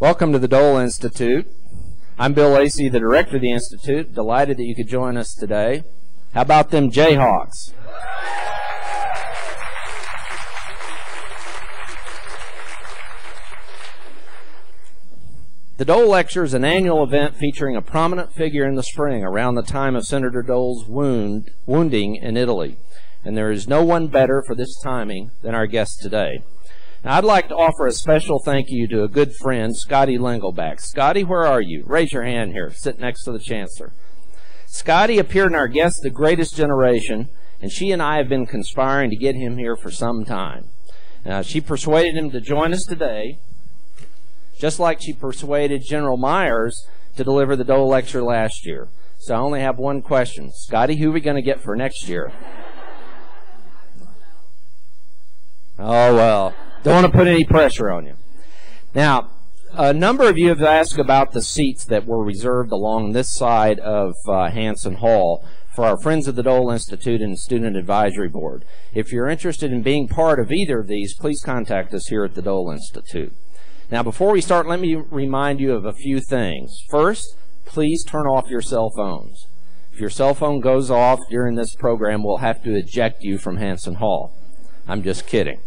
Welcome to the Dole Institute. I'm Bill Lacey, the director of the Institute. Delighted that you could join us today. How about them Jayhawks? The Dole Lecture is an annual event featuring a prominent figure in the spring around the time of Senator Dole's wounding in Italy. And there is no one better for this timing than our guest today. Now, I'd like to offer a special thank you to a good friend, Scotty Lengelback. Scotty, where are you? Raise your hand here. Sit next to the Chancellor. Scotty appeared in our guest, The Greatest Generation, and she and I have been conspiring to get him here for some time. Now, she persuaded him to join us today, just like she persuaded General Myers to deliver the Dole Lecture last year. So I only have one question. Scotty, who are we going to get for next year? Oh, well, don't want to put any pressure on you. Now, a number of you have asked about the seats that were reserved along this side of Hanson Hall for our friends of the Dole Institute and Student Advisory Board. If you're interested in being part of either of these, please contact us here at the Dole Institute. Now, before we start, let me remind you of a few things. First, please turn off your cell phones. If your cell phone goes off during this program, we'll have to eject you from Hanson Hall. I'm just kidding.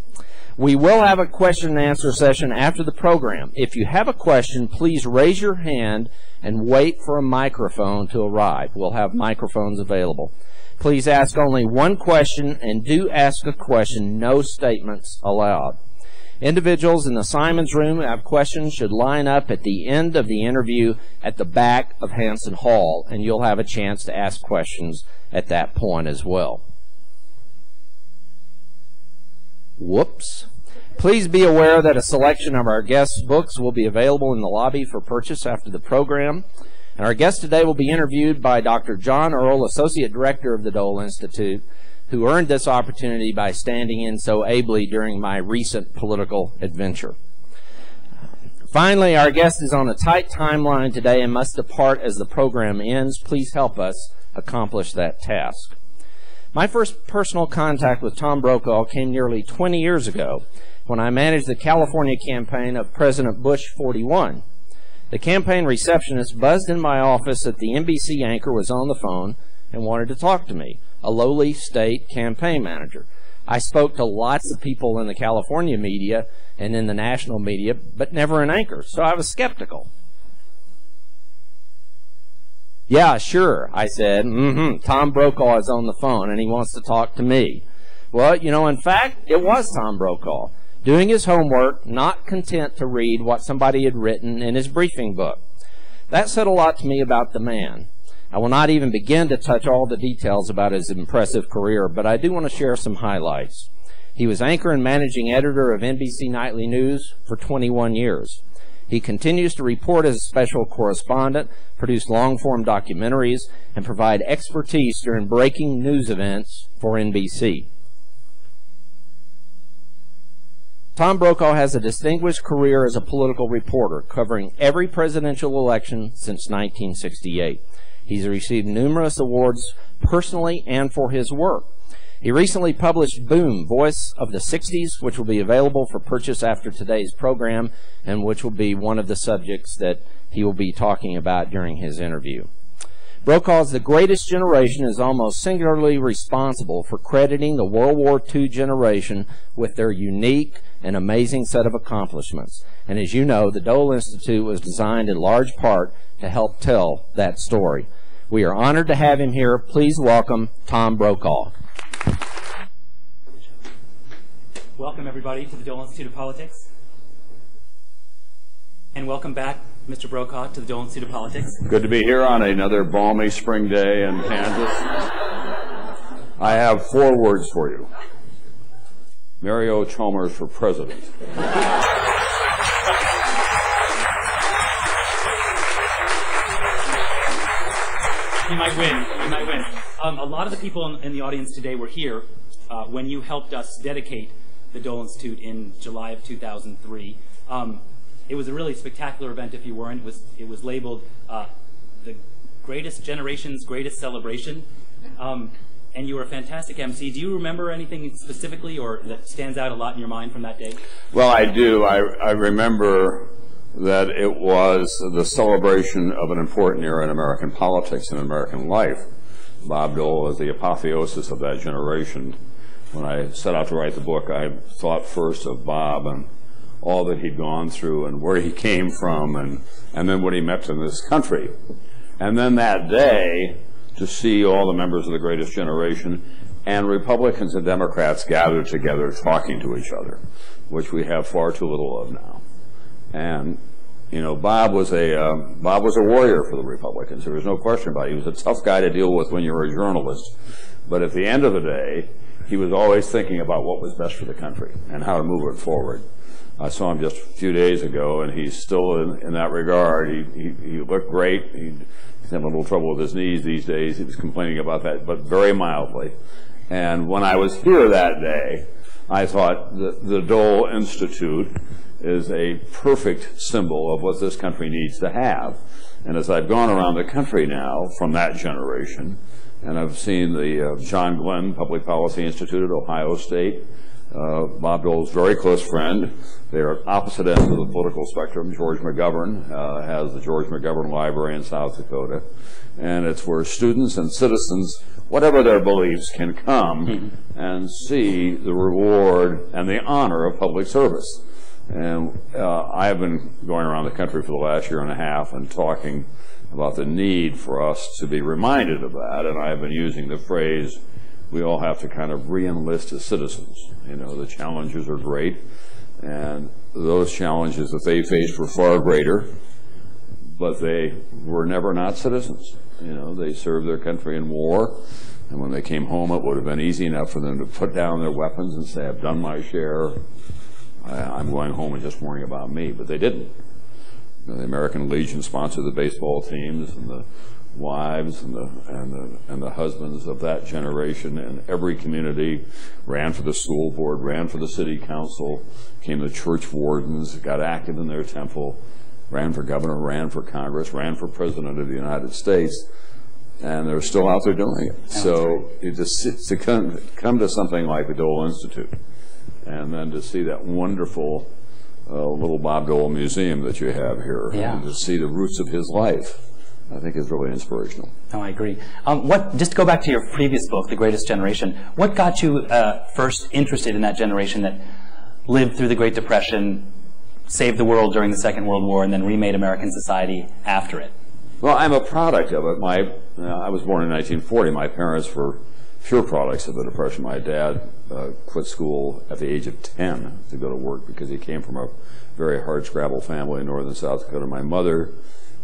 We will have a question and answer session after the program. If you have a question, please raise your hand and wait for a microphone to arrive. We'll have microphones available. Please ask only one question, and do ask a question, no statements allowed. Individuals in the Simons room who have questions should line up at the end of the interview at the back of Hanson Hall, and you'll have a chance to ask questions at that point as well. Whoops. Please be aware that a selection of our guests' books will be available in the lobby for purchase after the program. And our guest today will be interviewed by Dr. John Earl, Associate Director of the Dole Institute, who earned this opportunity by standing in so ably during my recent political adventure. Finally, our guest is on a tight timeline today and must depart as the program ends. Please help us accomplish that task. My first personal contact with Tom Brokaw came nearly 20 years ago when I managed the California campaign of President Bush 41. The campaign receptionist buzzed in my office that the NBC anchor was on the phone and wanted to talk to me, a lowly state campaign manager. I spoke to lots of people in the California media and in the national media, but never an anchor, so I was skeptical. Yeah, sure, I said. Tom Brokaw is on the phone, and he wants to talk to me. Well, you know, in fact, it was Tom Brokaw, doing his homework, not content to read what somebody had written in his briefing book. That said a lot to me about the man. I will not even begin to touch all the details about his impressive career, but I do want to share some highlights. He was anchor and managing editor of NBC Nightly News for 21 years. He continues to report as a special correspondent, produce long-form documentaries, and provide expertise during breaking news events for NBC. Tom Brokaw has a distinguished career as a political reporter, covering every presidential election since 1968. He's received numerous awards personally and for his work. He recently published Boom, Voice of the 60s, which will be available for purchase after today's program, and which will be one of the subjects that he will be talking about during his interview. Brokaw's The Greatest Generation is almost singularly responsible for crediting the World War II generation with their unique and amazing set of accomplishments. And as you know, the Dole Institute was designed in large part to help tell that story. We are honored to have him here. Please welcome Tom Brokaw. Welcome, everybody, to the Dole Institute of Politics. And welcome back, Mr. Brokaw, to the Dole Institute of Politics. Good to be here on another balmy spring day in Kansas. I have 4 words for you. Mario Chalmers for president. You might win. You might win. A lot of the people in the audience today were here when you helped us dedicate the Dole Institute in July of 2003. It was a really spectacular event. If you weren't, it was labeled the Greatest Generation's Greatest Celebration. And you were a fantastic MC. Do you remember anything specifically or that stands out a lot in your mind from that day? Well, I do. I remember that it was the celebration of an important era in American politics and American life. Bob Dole is the apotheosis of that generation. When I set out to write the book, I thought first of Bob and all that he'd gone through and where he came from, and then what he meant to this country. And then that day, to see all the members of the greatest generation and Republicans and Democrats gathered together talking to each other, which we have far too little of now. And, you know, Bob was a warrior for the Republicans. There was no question about it. He was a tough guy to deal with when you were a journalist. But at the end of the day, he was always thinking about what was best for the country and how to move it forward. I saw him just a few days ago, and he's still in that regard. He looked great. He's having a little trouble with his knees these days. He was complaining about that, but very mildly. And when I was here that day, I thought the Dole Institute is a perfect symbol of what this country needs to have. And as I've gone around the country now from that generation, and I've seen the John Glenn Public Policy Institute at Ohio State, Bob Dole's very close friend. They're at opposite ends of the political spectrum. George McGovern has the George McGovern Library in South Dakota. And it's where students and citizens, whatever their beliefs, can come and see the reward and the honor of public service. And I have been going around the country for the last year and a half and talking about the need for us to be reminded of that. And I have been using the phrase, we all have to kind of re-enlist as citizens. You know, the challenges are great, and those challenges that they faced were far greater, but they were never not citizens. You know, they served their country in war, and when they came home, it would have been easy enough for them to put down their weapons and say, I've done my share, I'm going home and just worrying about me, but they didn't. You know, the American Legion sponsored the baseball teams, and the wives and the husbands of that generation in every community ran for the school board, ran for the city council, became the church wardens, got active in their temple, ran for governor, ran for Congress, ran for president of the United States, and they're still out there doing it. So to come to something like the Dole Institute, and then to see that wonderful little Bob Dole museum that you have here, and to see the roots of his life, I think is really inspirational. Oh, I agree. Just to go back to your previous book, The Greatest Generation, what got you first interested in that generation that lived through the Great Depression, saved the world during the Second World War, and then remade American society after it? Well, I'm a product of it. I was born in 1940. My parents were pure products of the Depression. My dad quit school at the age of 10 to go to work because he came from a very hardscrabble family in northern South Dakota. My mother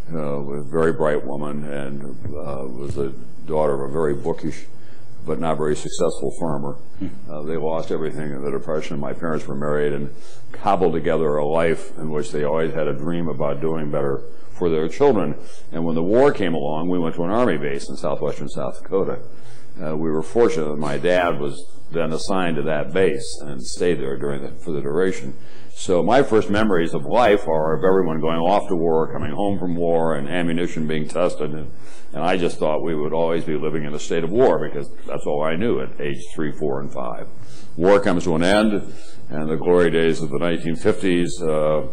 was a very bright woman and was the daughter of a very bookish but not very successful farmer. They lost everything in the Depression. My parents were married and cobbled together a life in which they always had a dream about doing better for their children. And when the war came along, we went to an army base in southwestern South Dakota. We were fortunate that my dad was then assigned to that base and stayed there for the duration. So my first memories of life are of everyone going off to war, coming home from war, and ammunition being tested. And I just thought we would always be living in a state of war because that's all I knew at age 3, 4, and 5. War comes to an end, and the glory days of the 1950s,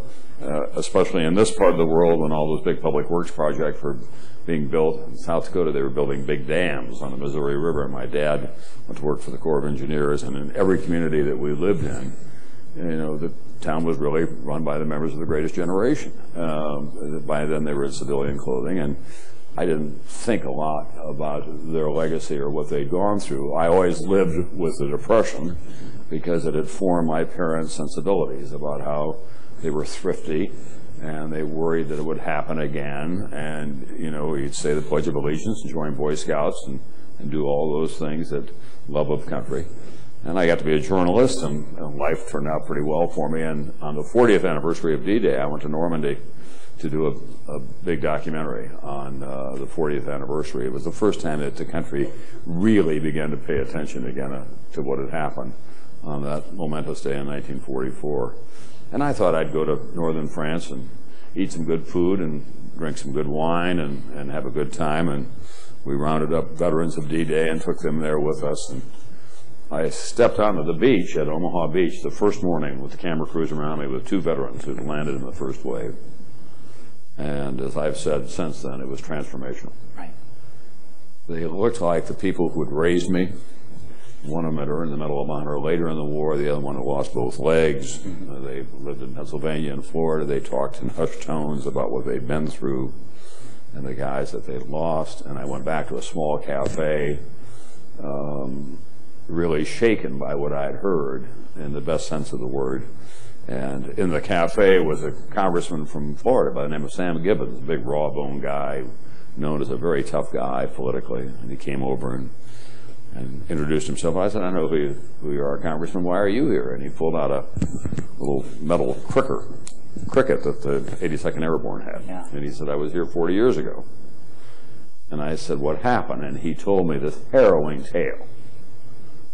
especially in this part of the world when all those big public works projects were being built. In South Dakota, they were building big dams on the Missouri River. My dad went to work for the Corps of Engineers, and in every community that we lived in, you know, the town was really run by the members of the Greatest Generation. By then, they were in civilian clothing, and I didn't think a lot about their legacy or what they'd gone through. I always lived with the Depression because it had formed my parents' sensibilities about how they were thrifty, and they worried that it would happen again. And, you know, you'd say the Pledge of Allegiance and join Boy Scouts and do all those things that love of country. And I got to be a journalist, and life turned out pretty well for me. And on the 40th anniversary of D-Day, I went to Normandy to do a big documentary on the 40th anniversary. It was the first time that the country really began to pay attention again to what had happened on that momentous day in 1944. And I thought I'd go to northern France and eat some good food and drink some good wine and have a good time. And we rounded up veterans of D-Day and took them there with us. And I stepped onto the beach at Omaha Beach the first morning with the camera crews around me with 2 veterans who landed in the first wave. And as I've said since then, it was transformational. Right. They looked like the people who had raised me. One of them had earned the Medal of Honor later in the war. The other one had lost both legs. They lived in Pennsylvania and Florida. They talked in hushed tones about what they'd been through and the guys that they'd lost. And I went back to a small cafe, really shaken by what I'd heard in the best sense of the word. And in the cafe was a congressman from Florida by the name of Sam Gibbons, a big raw-boned guy, known as a very tough guy politically. And he came over and introduced himself. I said, I know who you are, Congressman. Why are you here? And he pulled out a little metal cricket that the 82nd Airborne had. Yeah. And he said, I was here 40 years ago. And I said, what happened? And he told me this harrowing tale.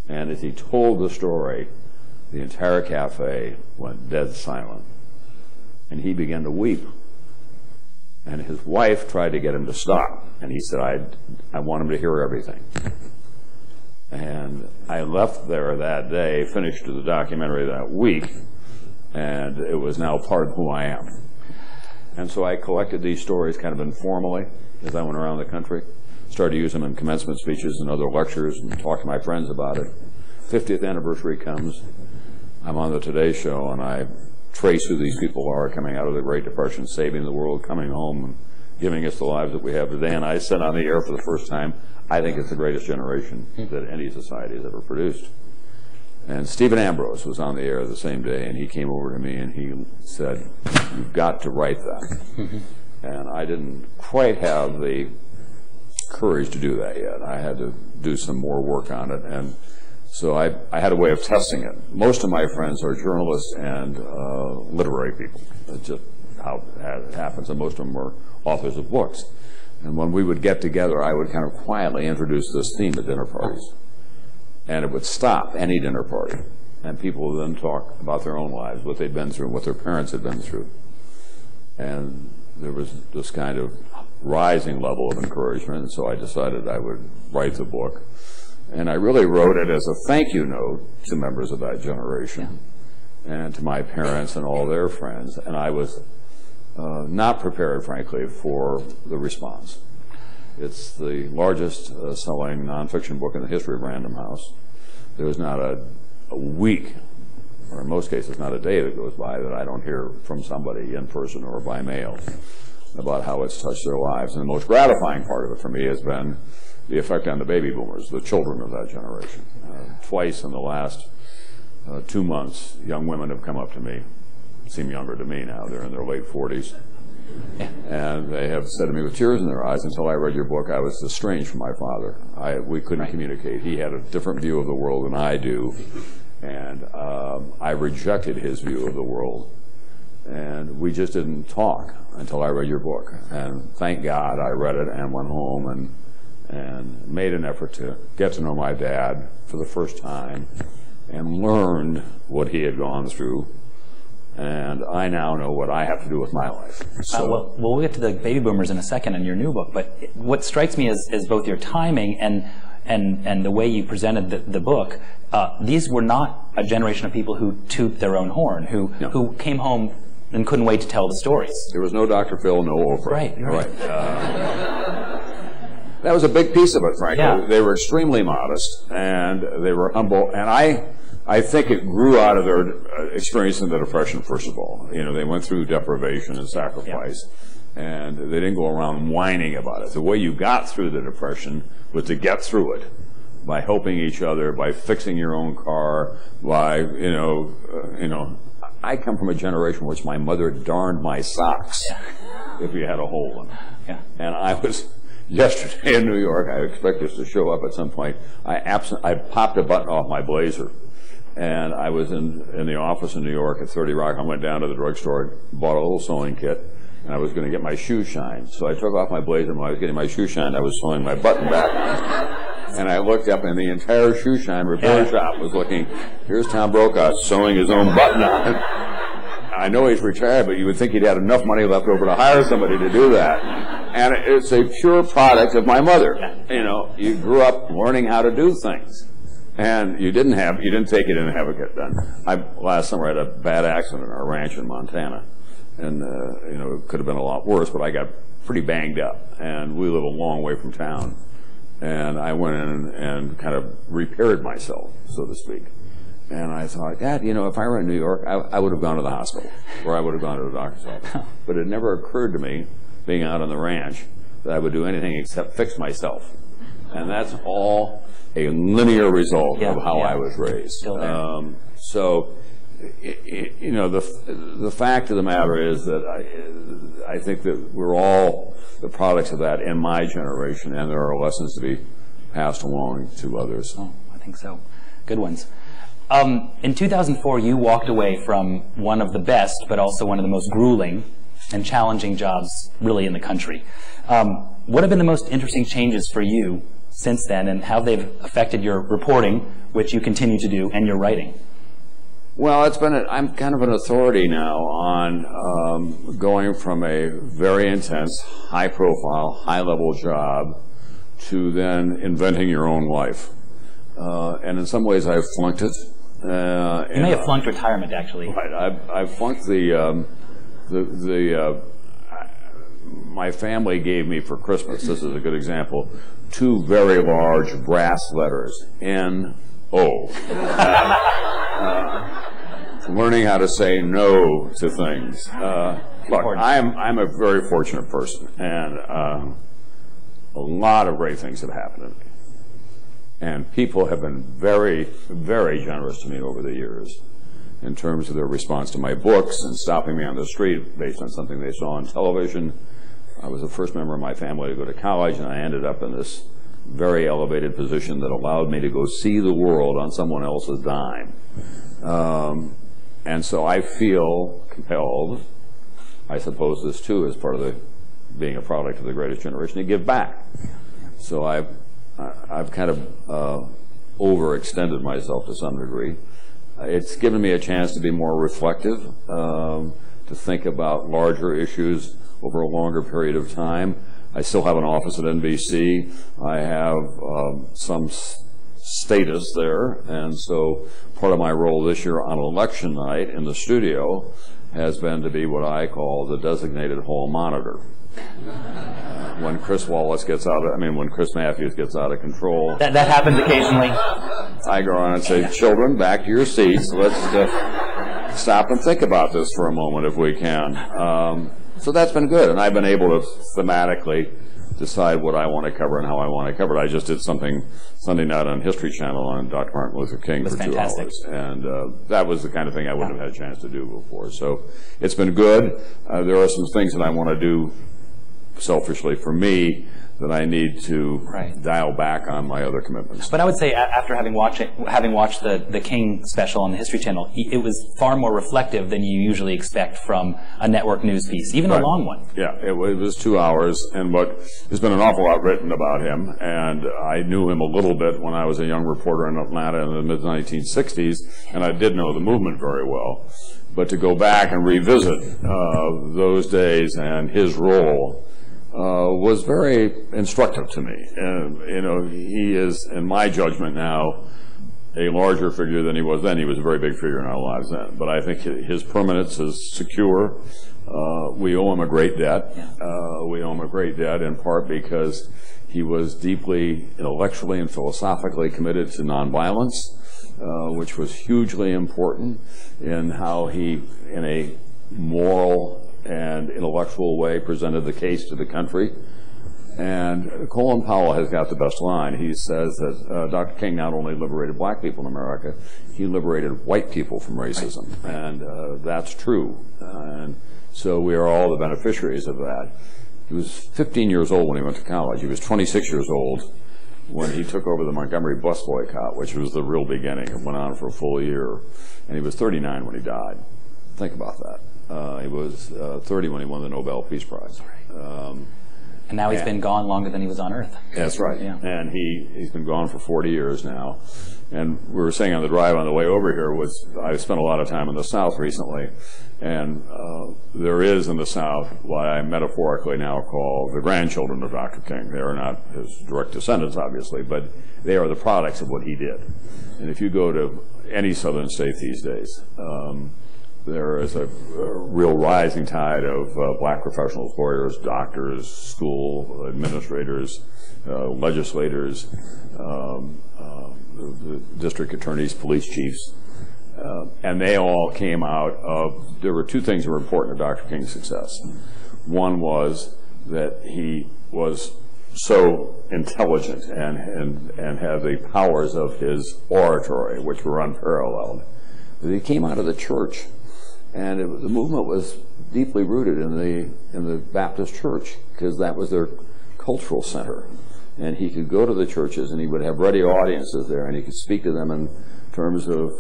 And as he told the story, the entire cafe went dead silent. And he began to weep. And his wife tried to get him to stop. And he said, I want him to hear everything. And I left there that day, finished the documentary that week, and it was now part of who I am. And so I collected these stories kind of informally as I went around the country, started to use them in commencement speeches and other lectures and talk to my friends about it. 50th anniversary comes, I'm on the Today Show, and I trace who these people are coming out of the Great Depression, saving the world, coming home, and giving us the lives that we have today. And I said on the air for the first time, I think it's the greatest generation that any society has ever produced. And Stephen Ambrose was on the air the same day, and he came over to me and he said, you've got to write that. And I didn't quite have the courage to do that yet. I had to do some more work on it. And so I had a way of testing it. Most of my friends are journalists and literary people. That's just how it happens. And most of them were authors of books. And when we would get together, I would kind of quietly introduce this theme at dinner parties. And it would stop any dinner party. And people would then talk about their own lives, what they'd been through, what their parents had been through. And there was this kind of rising level of encouragement. And so I decided I would write the book. And I really wrote it as a thank you note to members of that generation and to my parents and all their friends. And I was not prepared, frankly, for the response. It's the largest selling nonfiction book in the history of Random House. There's not a week, or in most cases not a day that goes by that I don't hear from somebody in person or by mail about how it's touched their lives. And the most gratifying part of it for me has been the effect on the baby boomers, the children of that generation. Twice in the last 2 months, young women have come up to me, seem younger to me now, they're in their late 40s, and they have said to me with tears in their eyes, until I read your book, I was estranged from my father. We couldn't communicate. He had a different view of the world than I do, and I rejected his view of the world. And we just didn't talk until I read your book. And thank God I read it and went home and made an effort to get to know my dad for the first time and learned what he had gone through. And I now know what I have to do with my life. So, well, we'll get to the baby boomers in a second in your new book, but what strikes me is both your timing and the way you presented the book. These were not a generation of people who toot their own horn, who came home and couldn't wait to tell the stories. There was no Dr. Phil, no Oprah. Right. That was a big piece of it, frankly. Yeah. They were extremely modest, and they were humble, and I think it grew out of their experience in the Depression, first of all. You know, they went through deprivation and sacrifice, and they didn't go around whining about it. The way you got through the Depression was to get through it by helping each other, by fixing your own car, by, I come from a generation in which my mother darned my socks if you had a hole in them. Yeah. And I was, yesterday in New York, I expect this to show up at some point, I popped a button off my blazer. And I was in the office in New York at 30 Rock. I went down to the drugstore, bought a little sewing kit, and I was going to get my shoes shined. So I took off my blazer, and when I was getting my shoes shined, I was sewing my button back. And I looked up, and the entire shoe shine repair shop was looking, here's Tom Brokaw sewing his own button on. I know he's retired, but you would think he'd had enough money left over to hire somebody to do that. And it's a pure product of my mother. You know, you grew up learning how to do things. And you didn't take it and have it get done. Last summer I had a bad accident on our ranch in Montana. and you know, it could have been a lot worse, but I got pretty banged up, and we live a long way from town. And I went in and kind of repaired myself, so to speak. And I thought, Dad, you know, if I were in New York, I would have gone to the hospital, or I would have gone to the doctor's office. But it never occurred to me, being out on the ranch, that I would do anything except fix myself. And that's all a linear result of how I was raised. So, you know, the fact of the matter is that I think that we're all the products of that in my generation, and there are lessons to be passed along to others. Oh, I think so. Good ones. In 2004, you walked away from one of the best, but also one of the most grueling and challenging jobs really in the country. What have been the most interesting changes for you since then, and how they've affected your reporting, which you continue to do, and your writing? Well, I'm kind of an authority now on going from a very intense, high-profile, high-level job to then inventing your own life. And in some ways, I've flunked it. You may have flunked retirement, actually. Right. I've flunked my family gave me for Christmas, this is a good example, 2 very large brass letters, N-O. Learning how to say no to things. Look, I'm a very fortunate person, and a lot of great things have happened to me. And people have been very, very generous to me over the years in terms of their response to my books and stopping me on the street based on something they saw on television. I was the first member of my family to go to college, and I ended up in this very elevated position that allowed me to go see the world on someone else's dime. And so I feel compelled, I suppose this too is part of being a product of the greatest generation, to give back. So I've kind of overextended myself to some degree. It's given me a chance to be more reflective, to think about larger issues over a longer period of time. I still have an office at NBC. I have some status there, and so part of my role this year on election night in the studio has been to be what I call the designated hall monitor. When Chris Matthews gets out of control. That happens occasionally. I go on and say, children, back to your seats. Let's stop and think about this for a moment if we can. So that's been good, and I've been able to thematically decide what I want to cover and how I want to cover it. I just did something Sunday night on History Channel on Dr. Martin Luther King for 2 hours. And that was the kind of thing I wouldn't have had a chance to do before. So it's been good. There are some things that I want to do selfishly for me that I need to dial back on my other commitments. But I would say after having watched the King special on the History Channel, it was far more reflective than you usually expect from a network news piece, even a long one. Yeah, it was 2 hours, and there's been an awful lot written about him, and I knew him a little bit when I was a young reporter in Atlanta in the mid-1960s, and I did know the movement very well. But to go back and revisit those days and his role was very instructive to me. You know, he is, in my judgment now, a larger figure than he was then. He was a very big figure in our lives then. But I think his permanence is secure. We owe him a great debt. We owe him a great debt in part because he was deeply intellectually and philosophically committed to nonviolence, which was hugely important in how he, in a moral and intellectual way, presented the case to the country. And Colin Powell has got the best line. He says that Dr. King not only liberated black people in America, he liberated white people from racism. And that's true. And so we are all the beneficiaries of that. He was 15 years old when he went to college. He was 26 years old when he took over the Montgomery bus boycott, which was the real beginning. It went on for a full year. And he was 39 when he died. Think about that. He was 30 when he won the Nobel Peace Prize. And now he's been gone longer than he was on Earth. That's right. Yeah. And he's been gone for 40 years now. And we were saying on the drive on the way over here, I spent a lot of time in the South recently, and there is in the South what I metaphorically now call the grandchildren of Dr. King. They are not his direct descendants, obviously, but they are the products of what he did. And if you go to any southern state these days, there is a real rising tide of black professionals, lawyers, doctors, school administrators, legislators, the district attorneys, police chiefs, and they all came out of, there were two things that were important to Dr. King's success. One was that he was so intelligent and had the powers of his oratory, which were unparalleled. But he came out of the church, and the movement was deeply rooted in the Baptist church, because that was their cultural center. And he could go to the churches, and he would have ready audiences there, and he could speak to them in terms of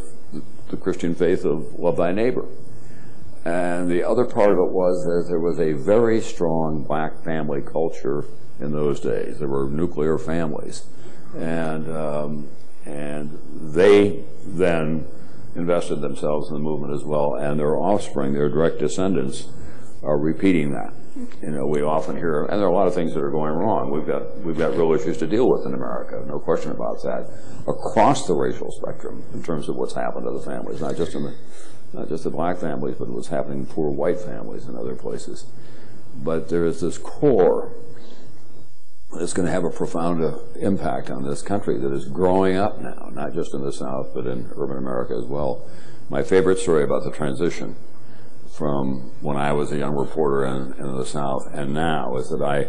the Christian faith of love thy neighbor. And the other part of it was that there was a very strong black family culture in those days. There were nuclear families, and they then invested themselves in the movement as well, and their offspring, their direct descendants, are repeating that. You know, we often hear, and there are a lot of things that are going wrong. We've got real issues to deal with in America, no question about that, across the racial spectrum in terms of what's happened to the families, not just the black families, but what's happening in poor white families in other places. But there is this core that's going to have a profound impact on this country that is growing up now, not just in the South, but in urban America as well. My favorite story about the transition from when I was a young reporter in the South and now is that I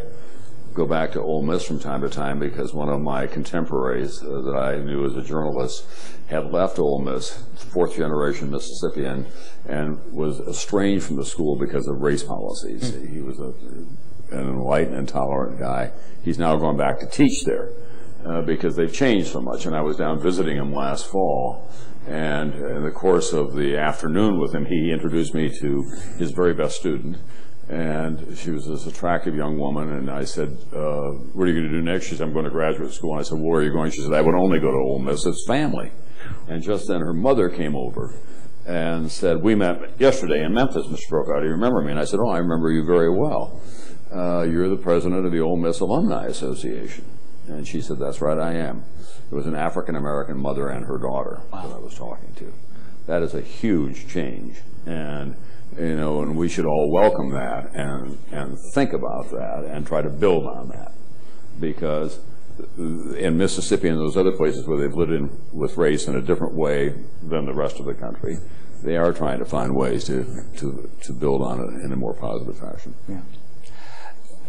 go back to Ole Miss from time to time because one of my contemporaries that I knew as a journalist had left Ole Miss, fourth generation Mississippian, and was estranged from the school because of race policies. He was an enlightened and tolerant guy. He's now going back to teach there because they've changed so much. And I was down visiting him last fall, and in the course of the afternoon with him, he introduced me to his very best student. And she was this attractive young woman, and I said, what are you going to do next? She said, I'm going to graduate school. And I said, well, where are you going? She said, I would only go to Ole Miss. It's family. And just then her mother came over and said, we met yesterday in Memphis, Mr. Brokaw. Do you remember me? And I said, oh, I remember you very well. You're the president of the Ole Miss Alumni Association. And she said, that's right, I am. It was an African-American mother and her daughter that I was talking to. That is a huge change. And you know, and we should all welcome that and think about that and try to build on that, because in Mississippi and those other places where they've lived in with race in a different way than the rest of the country, they are trying to find ways to build on it in a more positive fashion. Yeah.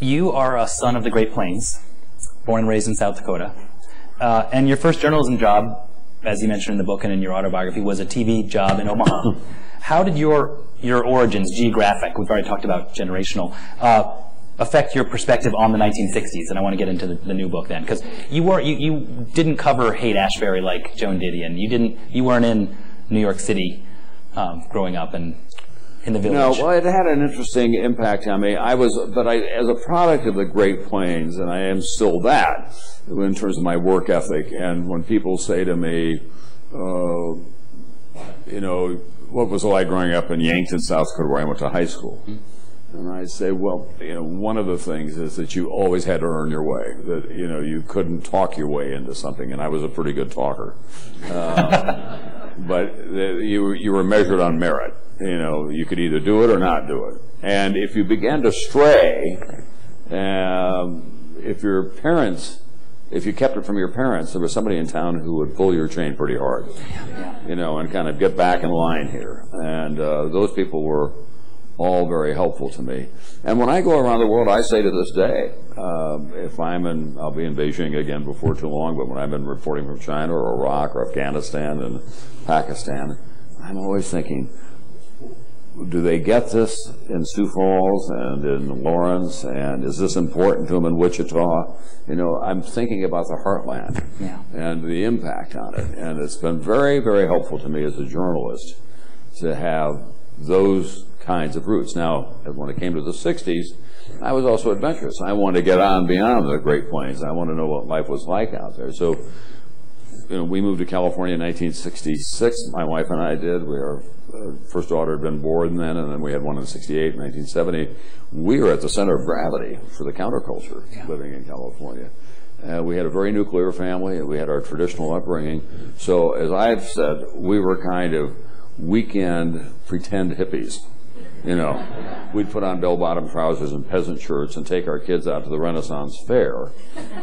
You are a son of the Great Plains, born and raised in South Dakota, and your first journalism job, as you mentioned in the book and in your autobiography, was a TV job in Omaha. How did your origins, geographic, we've already talked about generational, affect your perspective on the 1960s? And I want to get into the new book then, because you didn't cover Haight-Ashbury like Joan Didion. You weren't in New York City growing up and in the village. No, well, it had an interesting impact on me. As a product of the Great Plains, and I am still that in terms of my work ethic. And when people say to me, you know, what was it like growing up in Yankton, South Dakota, where I went to high school? And I say, well, you know, one of the things is that you always had to earn your way. That, you know, you couldn't talk your way into something, and I was a pretty good talker. But you were measured on merit. You know, you could either do it or not do it. And if you began to stray, if you kept it from your parents, there was somebody in town who would pull your chain pretty hard, you know, and kind of get back in line here. And those people were all very helpful to me. And when I go around the world, I say to this day, if I'll be in Beijing again before too long, but when I've been reporting from China or Iraq or Afghanistan and Pakistan, I'm always thinking, do they get this in Sioux Falls and in Lawrence, and is this important to them in Wichita? You know, I'm thinking about the heartland and the impact on it, and it's been very, very helpful to me as a journalist to have those kinds of roots. Now, when it came to the 60s, I was also adventurous. I wanted to get on beyond the Great Plains. I wanted to know what life was like out there. So, you know, we moved to California in 1966. My wife and I did. Our first daughter had been born then, and then we had one in 68, 1970. We were at the center of gravity for the counterculture living in California. We had a very nuclear family, and we had our traditional upbringing. So, as I've said, we were kind of weekend pretend hippies. You know, we'd put on bell-bottom trousers and peasant shirts and take our kids out to the Renaissance Fair,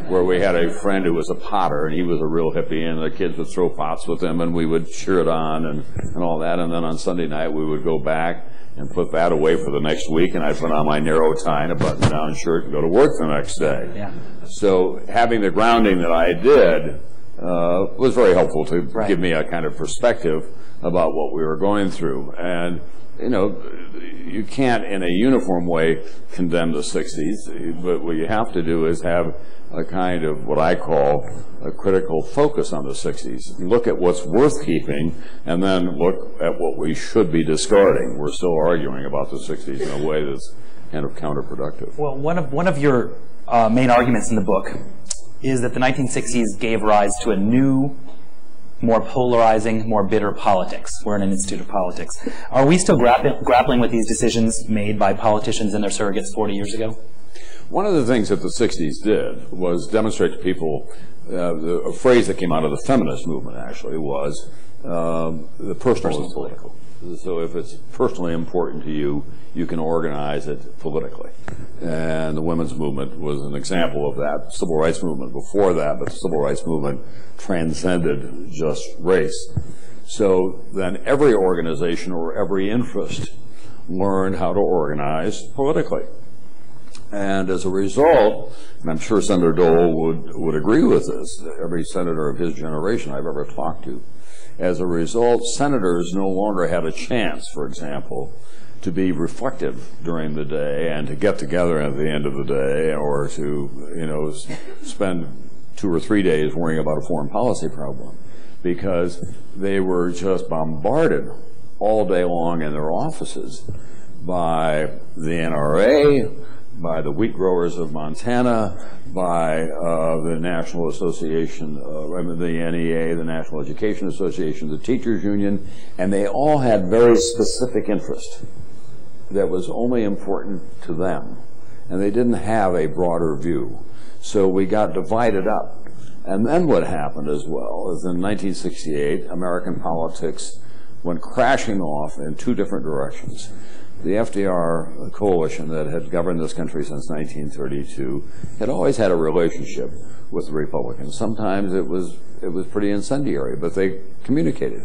where we had a friend who was a potter, and he was a real hippie, and the kids would throw pots with him, and we would cheer it on and all that. And then on Sunday night, we would go back and put that away for the next week, and I'd put on my narrow tie and a button-down shirt and go to work the next day. Yeah. So having the grounding that I did was very helpful to give me a kind of perspective about what we were going through. And, you know, you can't in a uniform way condemn the 60s, but what you have to do is have a kind of what I call a critical focus on the 60s. Look at what's worth keeping, and then look at what we should be discarding. We're still arguing about the 60s in a way that's kind of counterproductive. Well, one of your main arguments in the book is that the 1960s gave rise to a new, more polarizing, more bitter politics. We're in an institute of politics. Are we still grappling with these decisions made by politicians and their surrogates 40 years ago? One of the things that the 60s did was demonstrate to people, a phrase that came out of the feminist movement actually was, the personal is political. So if it's personally important to you, you can organize it politically. And the women's movement was an example of that. The civil rights movement before that, but the civil rights movement transcended just race. So then every organization or every interest learned how to organize politically. And as a result, and I'm sure Senator Dole would agree with this, every senator of his generation I've ever talked to, as a result, senators no longer had a chance, for example, to be reflective during the day and to get together at the end of the day, or to, you know, spend 2 or 3 days worrying about a foreign policy problem, because they were just bombarded all day long in their offices by the NRA, by the wheat growers of Montana, by the National Association, the NEA, the National Education Association, the Teachers Union, and they all had very specific interest that was only important to them, and they didn't have a broader view. So we got divided up. And then what happened as well is in 1968, American politics went crashing off in 2 different directions. The FDR coalition that had governed this country since 1932 had always had a relationship with the Republicans. Sometimes it was pretty incendiary, but they communicated.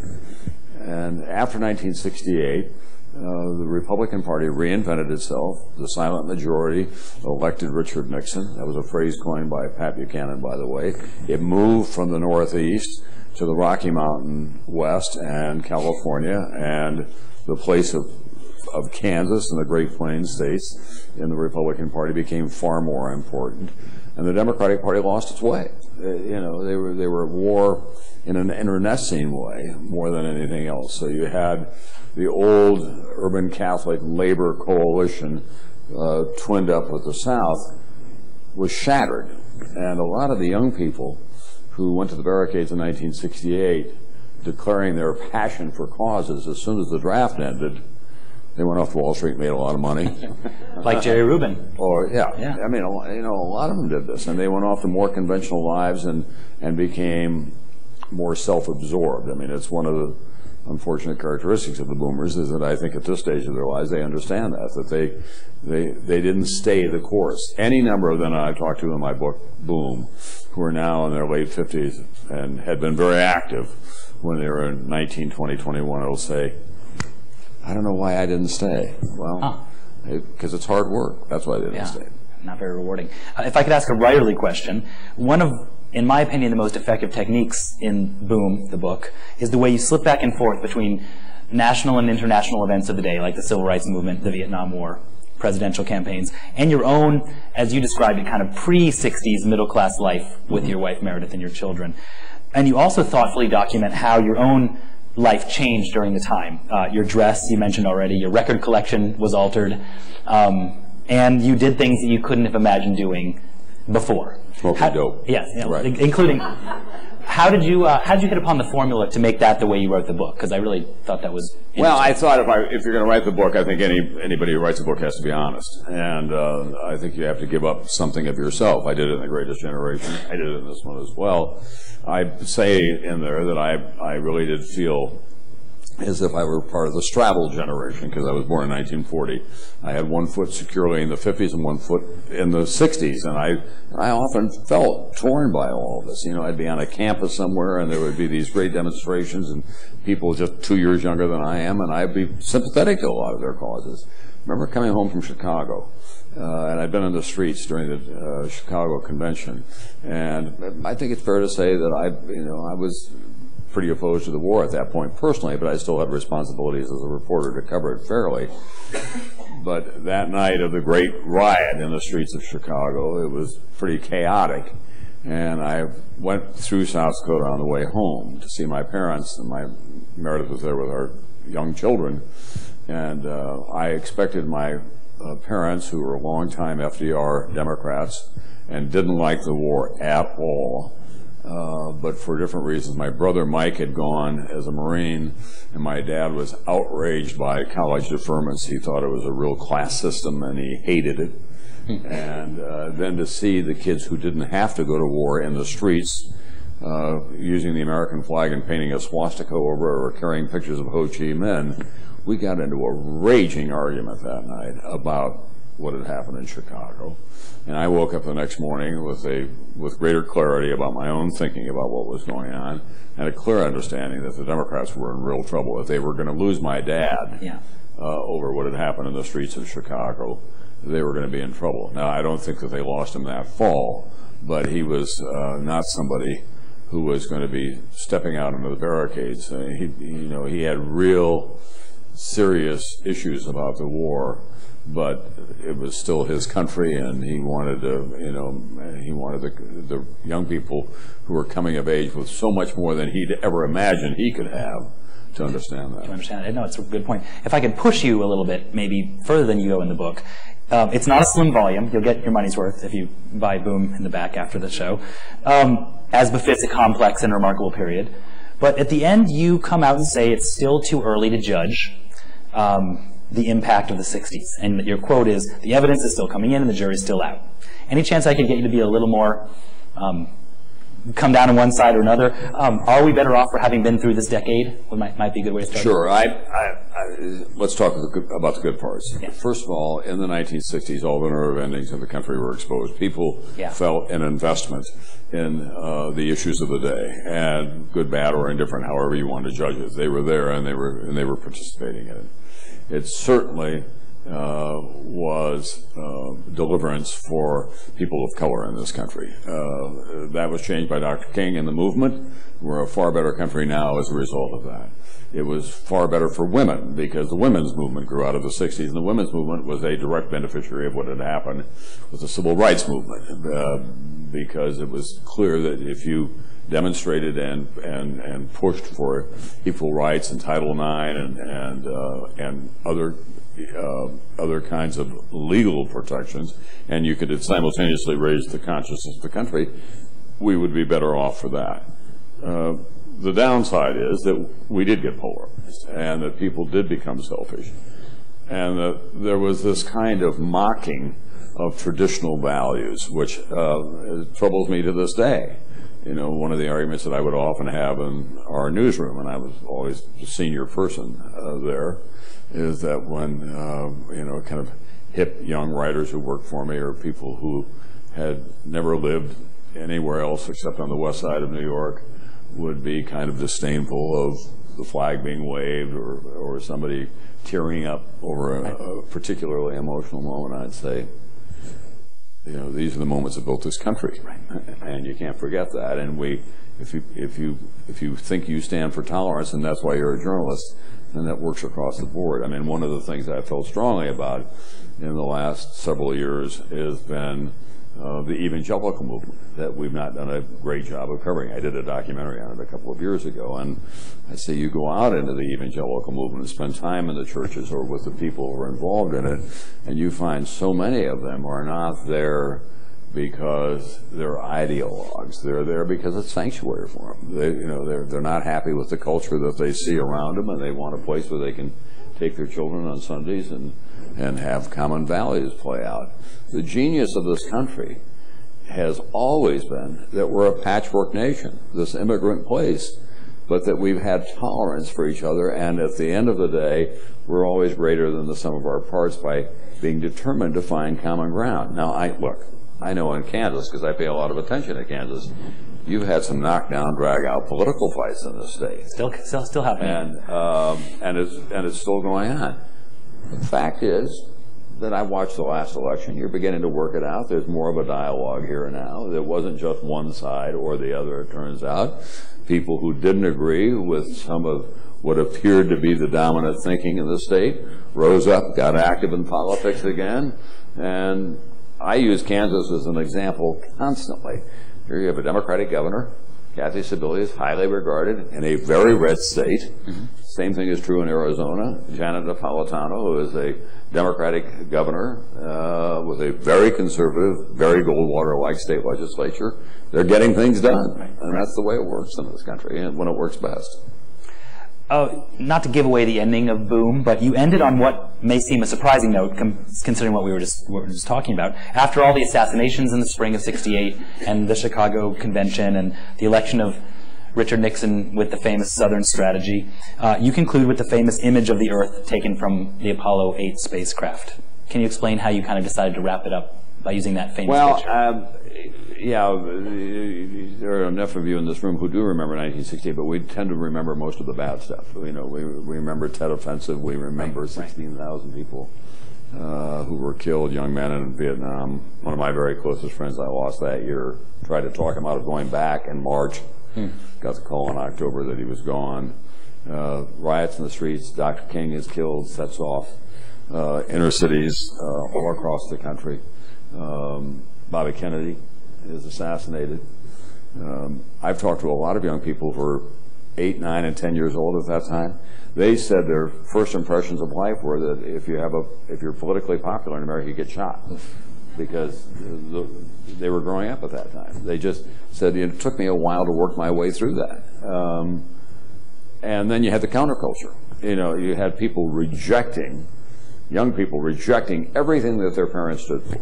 And after 1968, the Republican Party reinvented itself. The silent majority elected Richard Nixon. That was a phrase coined by Pat Buchanan, by the way. It moved from the Northeast to the Rocky Mountain West and California, and the place of Kansas and the Great Plains states in the Republican Party became far more important, and the Democratic Party lost its way. You know, they were at war in an internecine way more than anything else. So you had the old urban Catholic labor coalition twinned up with the South was shattered, and a lot of the young people who went to the barricades in 1968 declaring their passion for causes, as soon as the draft ended, they went off to Wall Street, made a lot of money. Like Jerry Rubin. Or yeah. I mean, you know, a lot of them did this, and they went off to more conventional lives and became more self-absorbed. I mean, it's one of the unfortunate characteristics of the boomers is that I think at this stage of their lives they understand that they didn't stay the course. Any number of them I talked to in my book, Boom, who are now in their late 50s and had been very active when they were in 19, 20, 21, will say, I don't know why I didn't stay. Well, because it's hard work. That's why I didn't stay. Not very rewarding. If I could ask a writerly question, one of, in my opinion, the most effective techniques in Boom, the book, is the way you slip back and forth between national and international events of the day, like the Civil Rights Movement, the Vietnam War, presidential campaigns, and your own, as you described it, kind of pre-60s middle-class life with your wife Meredith and your children. And you also thoughtfully document how your own life changed during the time. Your dress, you mentioned already, your record collection was altered, and you did things that you couldn't have imagined doing before. Smoking dope. Yes, right. Including, how did you hit upon the formula to make that the way you wrote the book? Because I really thought that was interesting. Well, I thought if you're going to write the book, I think anybody who writes a book has to be honest. And I think you have to give up something of yourself. I did it in The Greatest Generation. I did it in this one as well. I say in there that I really did feel as if I were part of the straddle generation, because I was born in 1940. I had one foot securely in the 50s and one foot in the 60s, and I often felt torn by all of this. You know, I'd be on a campus somewhere, and there would be these great demonstrations, and people just 2 years younger than I am, and I'd be sympathetic to a lot of their causes. I remember coming home from Chicago, and I'd been on the streets during the Chicago convention, and I think it's fair to say that I was pretty opposed to the war at that point personally, but I still had responsibilities as a reporter to cover it fairly. But that night of the great riot in the streets of Chicago, it was pretty chaotic. And I went through South Dakota on the way home to see my parents, and Meredith was there with our young children. And I expected my parents, who were longtime FDR Democrats and didn't like the war at all, but for different reasons. My brother Mike had gone as a Marine, and my dad was outraged by college deferments. He thought it was a real class system, and he hated it. And then to see the kids who didn't have to go to war in the streets, using the American flag and painting a swastika over it or carrying pictures of Ho Chi Minh, we got into a raging argument that night about what had happened in Chicago. And I woke up the next morning with greater clarity about my own thinking about what was going on, and a clear understanding that the Democrats were in real trouble. If they were going to lose my dad over what had happened in the streets of Chicago, they were going to be in trouble. Now, I don't think that they lost him that fall, but he was not somebody who was going to be stepping out into the barricades. He had real serious issues about the war, but it was still his country, and he wanted the young people who were coming of age with so much more than he'd ever imagined he could have to understand that. To understand it. No, it's a good point. If I could push you a little bit, maybe further than you go in the book, it's not a slim volume. You'll get your money's worth if you buy Boom in the back after the show, as befits a complex and remarkable period. But at the end, you come out and say it's still too early to judge the impact of the 60s. And your quote is, "The evidence is still coming in and the jury's still out." Any chance I could get you to be a little more, come down on one side or another? Are we better off for having been through this decade? What might be a good way to start? Sure. Let's talk about the good parts. Yeah. First of all, in the 1960s, all the nerve endings of the country were exposed. People felt an investment in the issues of the day, and good, bad, or indifferent, however you want to judge it. They were there, and they were participating in it. It certainly was deliverance for people of color in this country. That was changed by Dr. King and the movement. We're a far better country now as a result of that. It was far better for women because the women's movement grew out of the 60s, and the women's movement was a direct beneficiary of what had happened with the civil rights movement, because it was clear that if you demonstrated and pushed for equal rights and Title IX and other kinds of legal protections, and you could simultaneously raise the consciousness of the country, we would be better off for that. The downside is that we did get polarized, and that people did become selfish, and that there was this kind of mocking of traditional values, which troubles me to this day. You know, one of the arguments that I would often have in our newsroom, and I was always the senior person there, is that when, kind of hip young writers who worked for me, or people who had never lived anywhere else except on the west side of New York, would be kind of disdainful of the flag being waved, or somebody tearing up over a particularly emotional moment, I'd say, these are the moments that built this country, and you can't forget that. And if you think you stand for tolerance, and that's why you're a journalist, then that works across the board. I mean, one of the things that I felt strongly about in the last several years has been the evangelical movement that we've not done a great job of covering. I did a documentary on it a couple of years ago, and I say you go out into the evangelical movement and spend time in the churches or with the people who are involved in it, and you find so many of them are not there because they're ideologues. They're there because it's sanctuary for them. They're not happy with the culture that they see around them, and they want a place where they can take their children on Sundays and have common values play out. The genius of this country has always been that we're a patchwork nation, this immigrant place. but that we've had tolerance for each other, and at the end of the day, we're always greater than the sum of our parts by being determined to find common ground. Now, I know in Kansas, because I pay a lot of attention to Kansas, you've had some knockdown, drag-out political fights in this state. Still happening. And it's still going on. The fact is that I watched the last election. You're beginning to work it out. There's more of a dialogue here now. There wasn't just one side or the other, it turns out. People who didn't agree with some of what appeared to be the dominant thinking in the state rose up, got active in politics again, and I use Kansas as an example constantly. Here you have a Democratic governor. Kathy Sebelius is highly regarded in a very red state. Mm-hmm. Same thing is true in Arizona. Janet Napolitano, who is a Democratic governor with a very conservative, very Goldwater-like state legislature. They're getting things done, and that's the way it works in this country, and when it works best. Not to give away the ending of Boom, but you ended on what may seem a surprising note, considering what we were just talking about. After all the assassinations in the spring of '68 and the Chicago Convention and the election of Richard Nixon with the famous Southern strategy, you conclude with the famous image of the Earth taken from the Apollo 8 spacecraft. Can you explain how you kind of decided to wrap it up by using that famous picture? Yeah, there are enough of you in this room who do remember 1968, but we tend to remember most of the bad stuff. You know, we remember Tet Offensive. We remember 16,000 people who were killed, young men in Vietnam. One of my very closest friends I lost that year. Tried to talk him out of going back in March. Got the call in October that he was gone. Riots in the streets. Dr. King is killed, sets off inner cities all across the country. Bobby Kennedy is assassinated. I've talked to a lot of young people who were 8, 9, and 10 years old at that time. They said their first impressions of life were that if you're politically popular in America, you get shot, because they were growing up at that time. They just said it took me a while to work my way through that. And then you had the counterculture. You know, you had people young people rejecting everything that their parents stood for.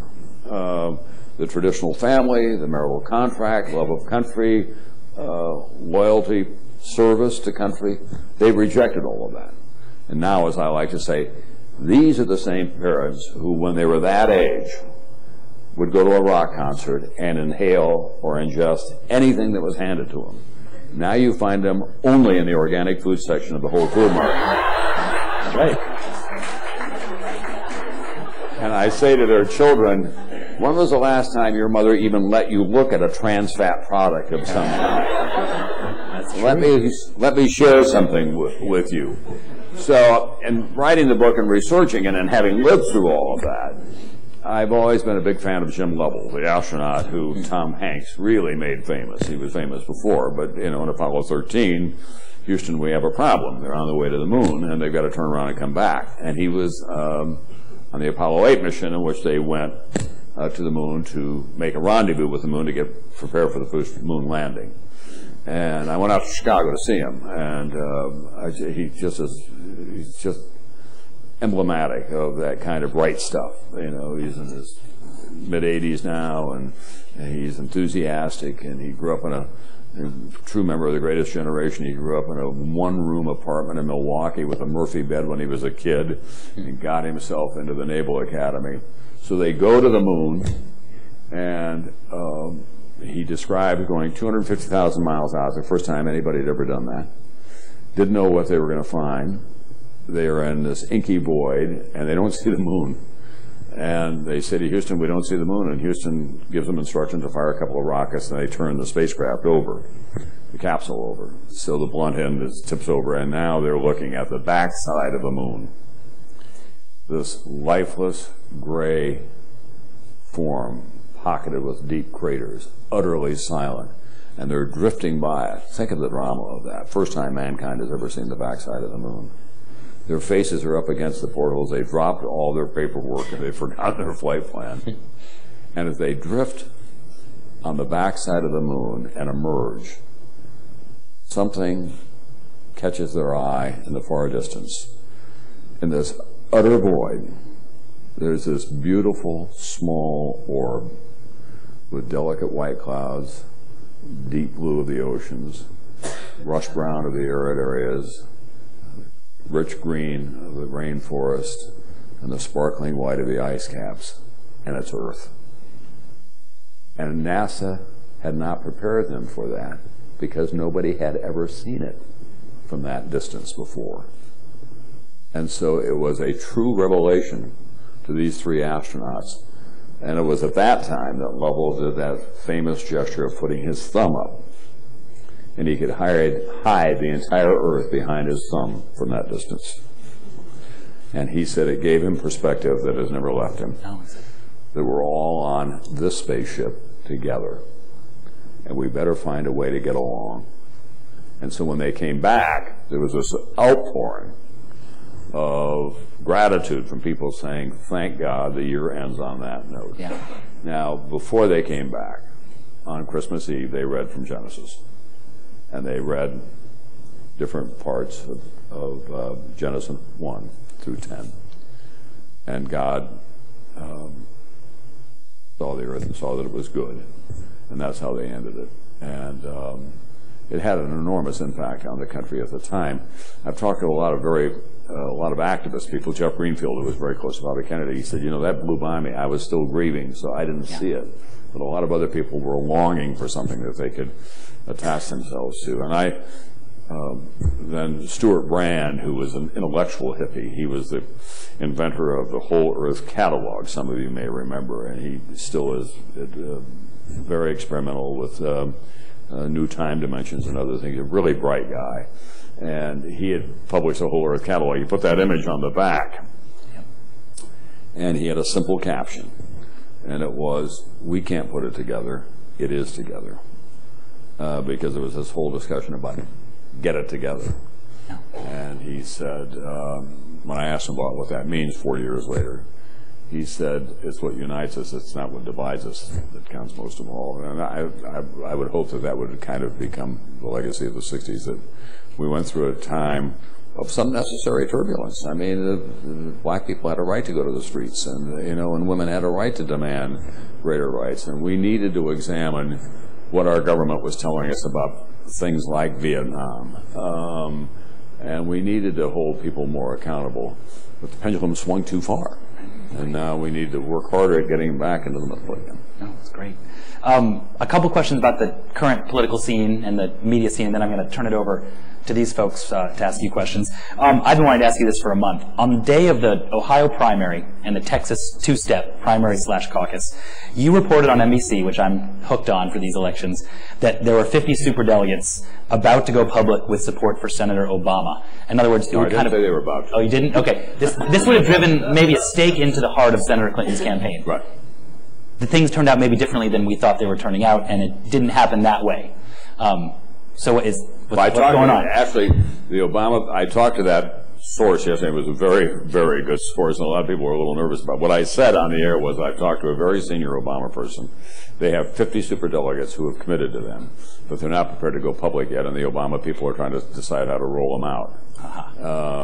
The traditional family, the marital contract, love of country, loyalty, service to country. They've rejected all of that. And now, as I like to say, these are the same parents who, when they were that age, would go to a rock concert and inhale or ingest anything that was handed to them. Now you find them only in the organic food section of the whole food market. Right. And I say to their children, when was the last time your mother even let you look at a trans fat product of some kind? Let me share something with you. So, in writing the book and researching it and having lived through all of that, I've always been a big fan of Jim Lovell, the astronaut who Tom Hanks really made famous. He was famous before, but in Apollo 13, Houston, we have a problem. They're on the way to the moon, and they've got to turn around and come back. And he was on the Apollo 8 mission, in which they went to the moon to make a rendezvous with the moon to get prepared for the first moon landing. And I went out to Chicago to see him, and he's just emblematic of that kind of right stuff. You know, he's in his mid-80s now, and he's enthusiastic, and he grew up in a true member of the greatest generation. He grew up in a one-room apartment in Milwaukee with a Murphy bed when he was a kid, and got himself into the Naval Academy. So they go to the moon, and he described going 250,000 miles out, the first time anybody had ever done that. Didn't know what they were going to find. They are in this inky void, and they don't see the moon. And they say to Houston, we don't see the moon. And Houston gives them instructions to fire a couple of rockets, and they turn the spacecraft over, the capsule over. So the blunt end tips over, and now they're looking at the backside of the moon. This lifeless, gray form, pocketed with deep craters, utterly silent. And they're drifting by it. Think of the drama of that. First time mankind has ever seen the backside of the moon. Their faces are up against the portholes. They dropped all their paperwork and they've forgotten their flight plan. And as they drift on the backside of the moon and emerge, something catches their eye in the far distance. In this utter void, there's this beautiful, small orb with delicate white clouds, deep blue of the oceans, rush brown of the arid areas, rich green of the rainforest, and the sparkling white of the ice caps, and it's Earth. And NASA had not prepared them for that because nobody had ever seen it from that distance before. And so it was a true revelation to these three astronauts. And it was at that time that Lovell did that famous gesture of putting his thumb up. And he could hide the entire Earth behind his thumb from that distance. And he said it gave him perspective that has never left him. That we're all on this spaceship together. And we better find a way to get along. And so when they came back, there was this outpouring of gratitude from people saying, thank God the year ends on that note. Yeah. Now, before they came back, on Christmas Eve, they read from Genesis. And they read different parts of Genesis 1 through 10. And God saw the earth and saw that it was good. And that's how they ended it. And it had an enormous impact on the country at the time. I've talked to a lot of activist people. Jeff Greenfield, who was very close to Bobby Kennedy, he said, you know, that blew by me. I was still grieving, so I didn't see it. But a lot of other people were longing for something that they could attach themselves to. And then Stuart Brand, who was an intellectual hippie, he was the inventor of the Whole Earth Catalog, some of you may remember, and he still is very experimental with new time dimensions and other things. A really bright guy. And he had published a Whole Earth Catalog. He put that image on the back. And he had a simple caption. And it was, we can't put it together, it is together. Because there was this whole discussion about get it together. And he said, when I asked him about what that means 4 years later, he said, it's what unites us, it's not what divides us that counts most of all. And I would hope that that would kind of become the legacy of the 60s, that we went through a time of some necessary turbulence. I mean, black people had a right to go to the streets, and and women had a right to demand greater rights. And we needed to examine what our government was telling us about things like Vietnam, and we needed to hold people more accountable. But the pendulum swung too far, and now we need to work harder at getting back into the middle again. Oh, that's great. A couple questions about the current political scene and the media scene, and then I'm going to turn it over to these folks to ask you questions. I've been wanting to ask you this for a month. On the day of the Ohio primary and the Texas two-step primary/caucus, you reported on NBC, which I'm hooked on for these elections, that there were 50 superdelegates about to go public with support for Senator Obama. In other words, it would kind of say they were about to. Oh, you didn't? Okay. This would have driven maybe a stake into the heart of Senator Clinton's campaign. Right. The things turned out maybe differently than we thought they were turning out, and it didn't happen that way. So what's going on? Actually, I talked to that source yesterday. It was a very, very good source, and a lot of people were a little nervous about it. What I said on the air was I talked to a very senior Obama person. They have 50 superdelegates who have committed to them, but they're not prepared to go public yet, and the Obama people are trying to decide how to roll them out.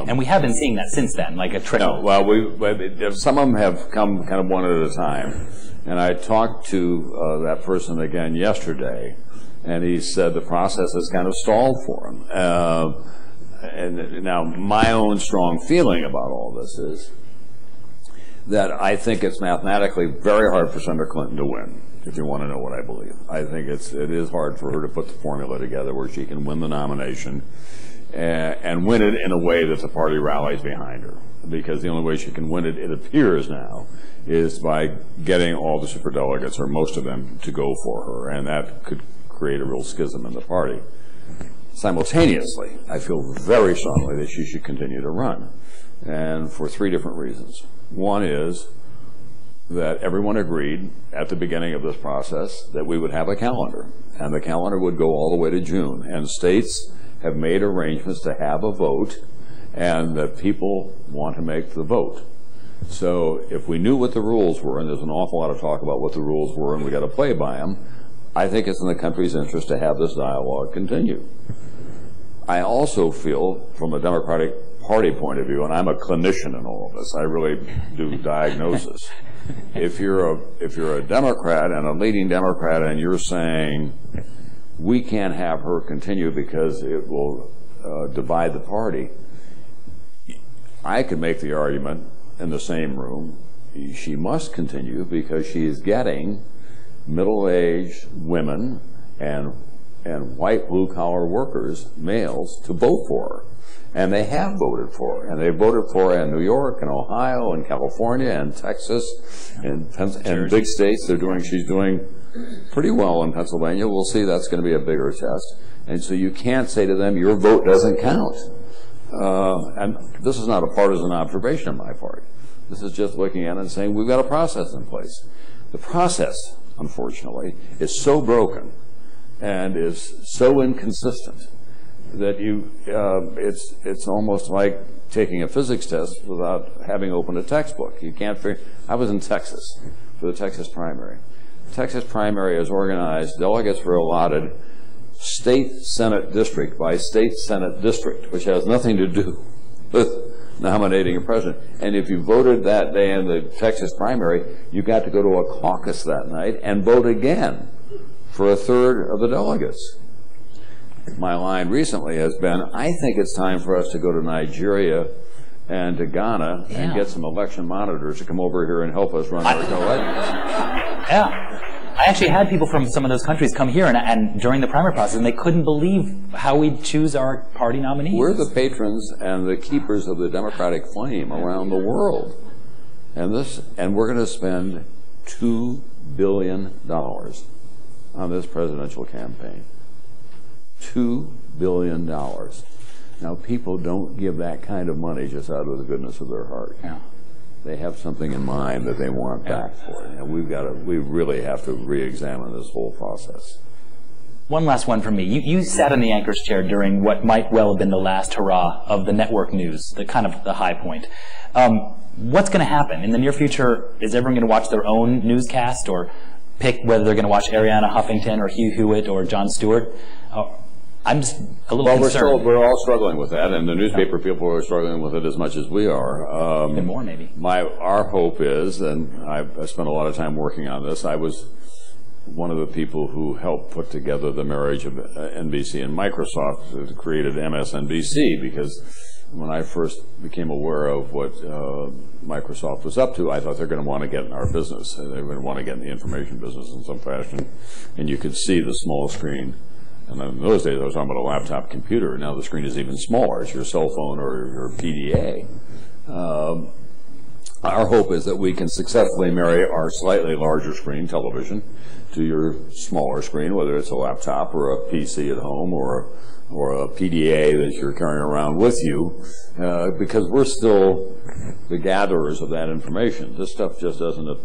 And we have been seeing that since then, like a trickle. No, well, some of them have come kind of one at a time. And I talked to that person again yesterday, and he said the process has kind of stalled for him. And now my own strong feeling about all this is that I think it's mathematically very hard for Senator Clinton to win, if you want to know what I believe. I think it is hard for her to put the formula together where she can win the nomination and win it in a way that the party rallies behind her. Because the only way she can win it, it appears now, is by getting all the superdelegates, or most of them, to go for her. And that could create a real schism in the party. Simultaneously, I feel very strongly that she should continue to run, and for three different reasons. One is that everyone agreed at the beginning of this process that we would have a calendar, and the calendar would go all the way to June, and states have made arrangements to have a vote, and that people want to make the vote. So if we knew what the rules were, and there's an awful lot of talk about what the rules were, and we got to play by them, I think it's in the country's interest to have this dialogue continue. I also feel, from a Democratic Party point of view, and I'm a clinician in all of this, I really do diagnosis. If you're a Democrat and a leading Democrat, and you're saying we can't have her continue because it will divide the party. I could make the argument in the same room, she must continue because she is getting middle-aged women and white blue-collar workers, males, to vote for her. And they have voted for her. And they voted for her in New York and Ohio and California and Texas and big states. She's doing pretty well in Pennsylvania. We'll see. That's going to be a bigger test. And so you can't say to them, your vote doesn't count. And this is not a partisan observation on my part. This is just looking at it and saying, we've got a process in place. The process, unfortunately, is so broken and is so inconsistent that it's almost like taking a physics test without having opened a textbook. You can't figure. I was in Texas for the Texas primary. The Texas primary is organized. Delegates were allotted state senate district by state senate district, which has nothing to do with nominating a president. And if you voted that day in the Texas primary, you got to go to a caucus that night and vote again for a third of the delegates. My line recently has been, I think it's time for us to go to Nigeria and to Ghana and get some election monitors to come over here and help us run our elections. Yeah. I actually had people from some of those countries come here and during the primary process, and they couldn't believe how we choose our party nominees. We're the patrons and the keepers of the democratic flame around the world. And we're going to spend $2 billion on this presidential campaign. $2 billion. Now, people don't give that kind of money just out of the goodness of their heart. Yeah. They have something in mind that they want back for it. And we really have to re-examine this whole process. One last one from me. You sat in the anchor's chair during what might well have been the last hurrah of the network news, the kind of the high point. What's going to happen? In the near future, is everyone going to watch their own newscast or pick whether they're going to watch Arianna Huffington or Hugh Hewitt or Jon Stewart? I'm just a little concerned. We're all struggling with that, and the newspaper people are struggling with it as much as we are. And more, maybe. Our hope is, and I spent a lot of time working on this, I was one of the people who helped put together the marriage of NBC and Microsoft that created MSNBC, because when I first became aware of what Microsoft was up to, I thought they're going to want to get in our business. They're going to want to get in the information business in some fashion, and you could see the small screen. And in those days, I was talking about a laptop computer. Now the screen is even smaller. It's your cell phone or your PDA. Our hope is that we can successfully marry our slightly larger screen television to your smaller screen, whether it's a laptop or a PC at home or a PDA that you're carrying around with you, because we're still the gatherers of that information. This stuff just doesn't,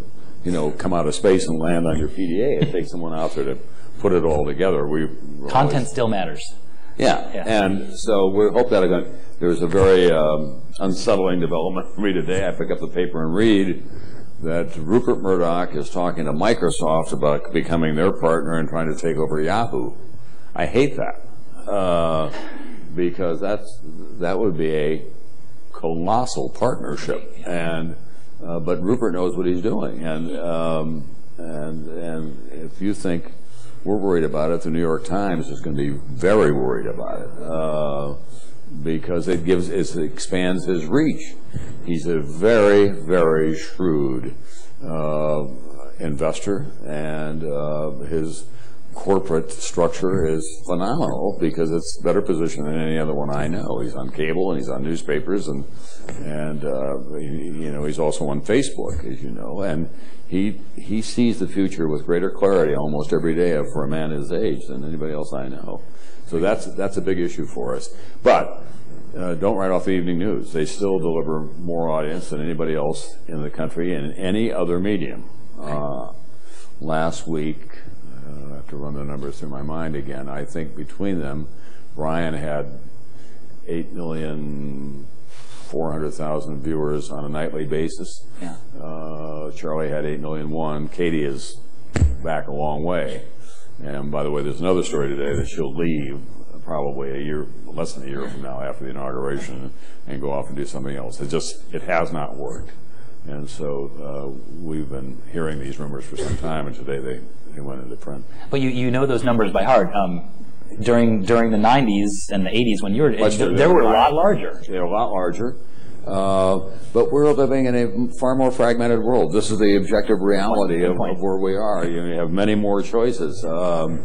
come out of space and land on your PDA. It takes someone out there to put it all together. Content still matters. Yeah, and so we hope that there's a very unsettling development for me today. I pick up the paper and read that Rupert Murdoch is talking to Microsoft about becoming their partner and trying to take over Yahoo. I hate that because that would be a colossal partnership, but Rupert knows what he's doing, and if you think we're worried about it, the New York Times is going to be very worried about it because it expands his reach. He's a very, very shrewd investor, and his corporate structure is phenomenal because it's better positioned than any other one I know. He's on cable and he's on newspapers and he's also on Facebook, as you know, and he sees the future with greater clarity almost every day for a man his age than anybody else I know. So that's a big issue for us. But don't write off the evening news. They still deliver more audience than anybody else in the country in any other medium. Last week, I have to run the numbers through my mind again. I think between them, Brian had 8,400,000 viewers on a nightly basis. Yeah. Charlie had 8,000,001. Katie is back a long way. And by the way, there's another story today that she'll leave probably less than a year from now after the inauguration and go off and do something else. It has not worked. And so we've been hearing these rumors for some time, and today they went into print. But you know those numbers by heart. During the 90s and the 80s when you were, they were a lot larger. They were a lot larger. But we're living in a far more fragmented world. This is the objective reality of where we are. You have many more choices. You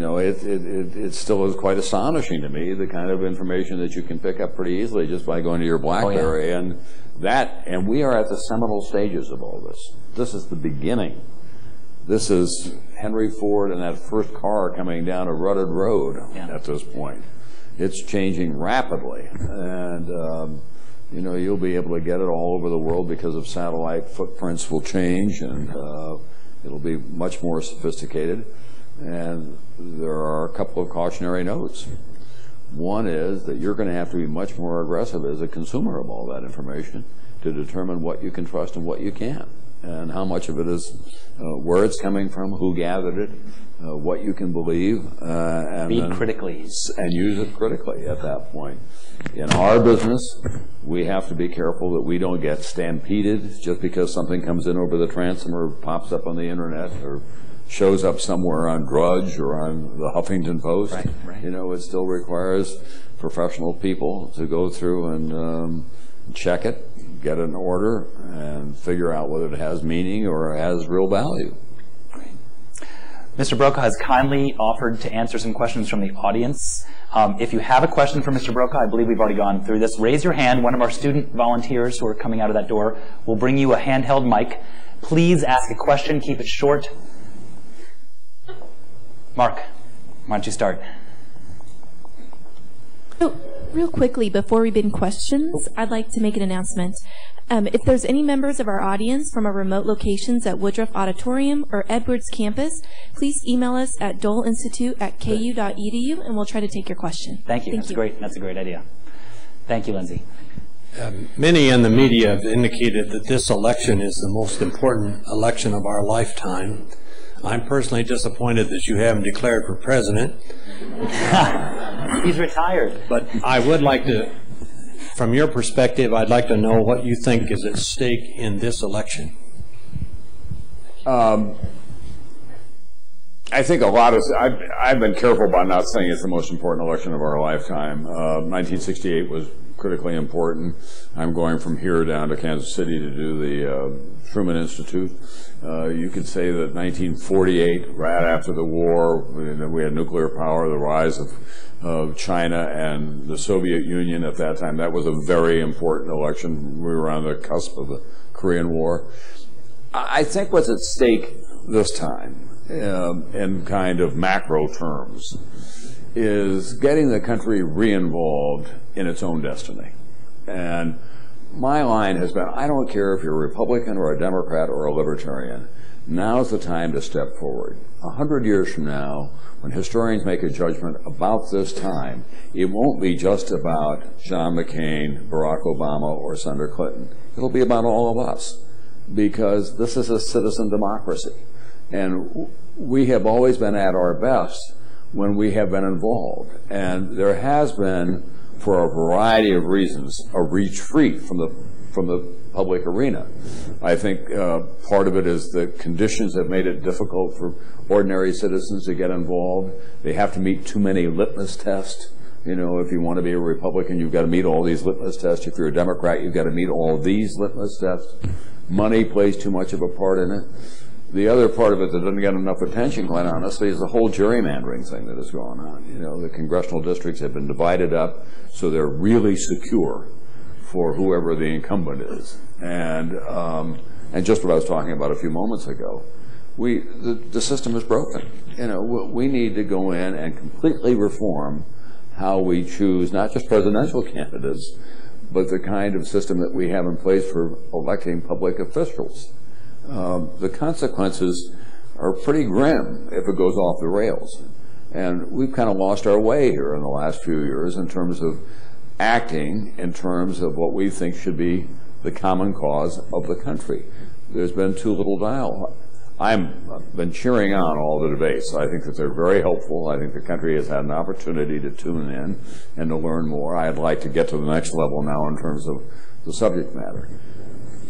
know, it still is quite astonishing to me, the kind of information that you can pick up pretty easily just by going to your BlackBerry. And we are at the seminal stages of all this. This is the beginning. This is Henry Ford and that first car coming down a rutted road at this point. It's changing rapidly, and you know, you'll be able to get it all over the world because of satellite. Footprints will change, and it'll be much more sophisticated. And there are a couple of cautionary notes. One is that you're going to have to be much more aggressive as a consumer of all that information to determine what you can trust and what you can't, and how much of it is where it's coming from, who gathered it, what you can believe, and read critically and use it critically at that point. In our business, we have to be careful that we don't get stampeded just because something comes in over the transom or pops up on the internet or shows up somewhere on Drudge or on the Huffington Post. Right. You know, it still requires professional people to go through and check it, get an order, and figure out whether it has meaning or has real value. Mr. Brokaw has kindly offered to answer some questions from the audience. If you have a question for Mr. Brokaw, I believe we've already gone through this. Raise your hand. One of our student volunteers who are coming out of that door will bring you a handheld mic. Please ask a question. Keep it short. Mark, why don't you start? Real quickly, before we begin questions, I'd like to make an announcement. If there's any members of our audience from our remote locations at Woodruff Auditorium or Edwards campus, please email us at doleinstitute@ku.edu, and we'll try to take your question. Thank you. Great. That's a great idea. Thank you, Lindsay. Many in the media have indicated that this election is the most important election of our lifetime. I'm personally disappointed that you haven't declared for president. He's retired. But I would like to, from your perspective, I'd like to know what you think is at stake in this election. I think a lot of, I've been careful about not saying it's the most important election of our lifetime. 1968 was critically important. I'm going from here down to Kansas City to do the Truman Institute. You could say that 1948, right after the war, we had nuclear power, the rise of China and the Soviet Union at that time. That was a very important election. We were on the cusp of the Korean War. I think what's at stake this time, in kind of macro terms, is getting the country re-involved in its own destiny. And my line has been, I don't care if you're a Republican or a Democrat or a Libertarian, now's the time to step forward. 100 years from now, when historians make a judgment about this time, it won't be just about John McCain, Barack Obama, or Senator Clinton. It'll be about all of us, because this is a citizen democracy. And we have always been at our best when we have been involved. And there has been, for a variety of reasons, a retreat from the public arena. I think part of it is the conditions have made it difficult for ordinary citizens to get involved. They have to meet too many litmus tests. You know, if you want to be a Republican, you've got to meet all these litmus tests. If you're a Democrat, you've got to meet all these litmus tests. Money plays too much of a part in it. The other part of it that doesn't get enough attention, quite honestly, is the whole gerrymandering thing that is going on. You know, the congressional districts have been divided up, so they're really secure for whoever the incumbent is. And just what I was talking about a few moments ago, the system is broken. You know, we need to go in and completely reform how we choose not just presidential candidates, but the kind of system that we have in place for electing public officials. The consequences are pretty grim if it goes off the rails. And we've kind of lost our way here in the last few years in terms of acting in terms of what we think should be the common cause of the country. There's been too little dialogue. I've been cheering on all the debates. I think that they're very helpful. I think the country has had an opportunity to tune in and to learn more. I'd like to get to the next level now in terms of the subject matter.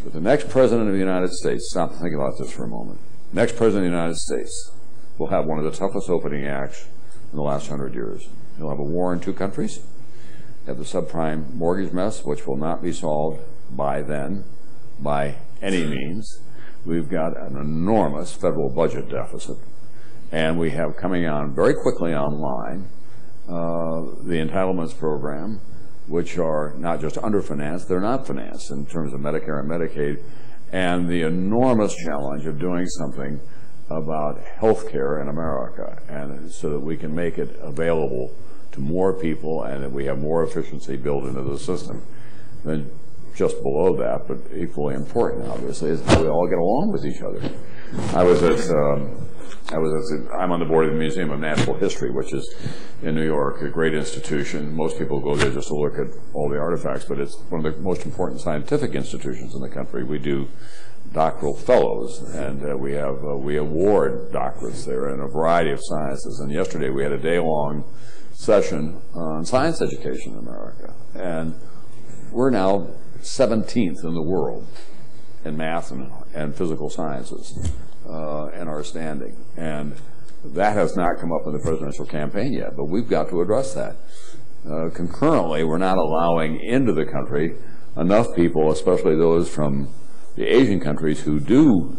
But the next president of the United States, stop and think about this for a moment. Next president of the United States will have one of the toughest opening acts in the last 100 years. He'll have a war in 2 countries, have the subprime mortgage mess, which will not be solved by then, by any means. We've got an enormous federal budget deficit, and we have coming on very quickly online the entitlements program, which are not just underfinanced, they're not financed in terms of Medicare and Medicaid, and the enormous challenge of doing something about health care in America, and so that we can make it available to more people and that we have more efficiency built into the system. Then just below that, but equally important, obviously, is how we all get along with each other. I'm on the board of the Museum of Natural History, which is in New York, a great institution. Most people go there just to look at all the artifacts, but it's one of the most important scientific institutions in the country. We do doctoral fellows, and we award doctorates there in a variety of sciences. And yesterday we had a day-long session on science education in America, and we're now 17th in the world in math and physical sciences in our standing. And that has not come up in the presidential campaign yet, but we've got to address that. Concurrently, we're not allowing into the country enough people, especially those from the Asian countries who do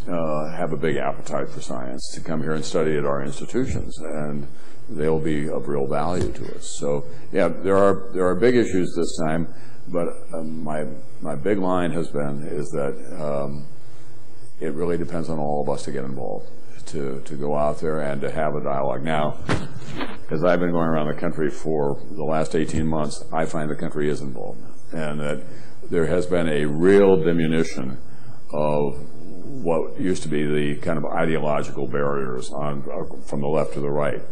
have a big appetite for science, to come here and study at our institutions, and they'll be of real value to us. So, yeah, there are big issues this time, but my big line is that it really depends on all of us to get involved, to go out there and to have a dialogue. Now, as I've been going around the country for the last 18 months, I find the country is involved, and that there has been a real diminution of what used to be the kind of ideological barriers from the left to the right.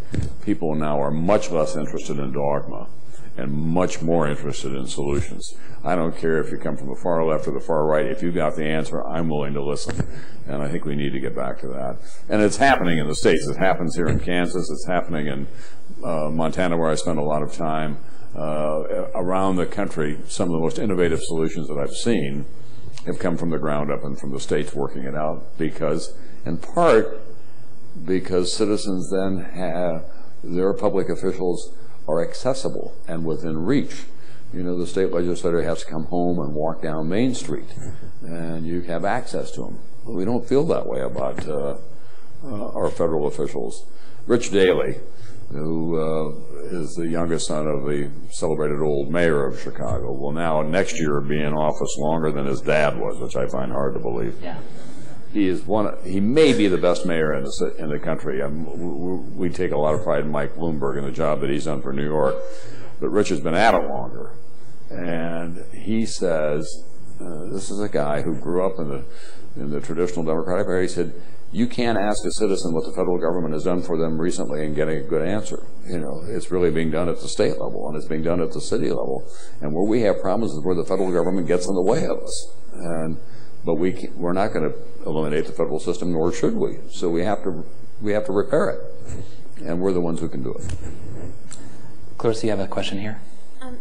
People now are much less interested in dogma and much more interested in solutions. I don't care if you come from the far left or the far right. If you've got the answer, I'm willing to listen. And I think we need to get back to that. And it's happening in the States. It happens here in Kansas. It's happening in Montana, where I spend a lot of time. Around the country, some of the most innovative solutions that I've seen have come from the ground up and from the states working it out, because, in part, because citizens then have, their public officials are accessible and within reach. You know, the state legislator has to come home and walk down Main Street, and you have access to them. But we don't feel that way about our federal officials. Rich Daley, who is the youngest son of the celebrated old mayor of Chicago, will now next year be in office longer than his dad was, which I find hard to believe. Yeah. He may be the best mayor in the country. We take a lot of pride in Mike Bloomberg and the job that he's done for New York, but Rich has been at it longer. And he says, this is a guy who grew up in the traditional Democratic Party. He said, you can't ask a citizen what the federal government has done for them recently and getting a good answer. You know, it's really being done at the state level, and it's being done at the city level. And where we have problems is where the federal government gets in the way of us. But we're not going to eliminate the federal system, nor should we. So we have to repair it, and we're the ones who can do it. Clarissa, you have a question here?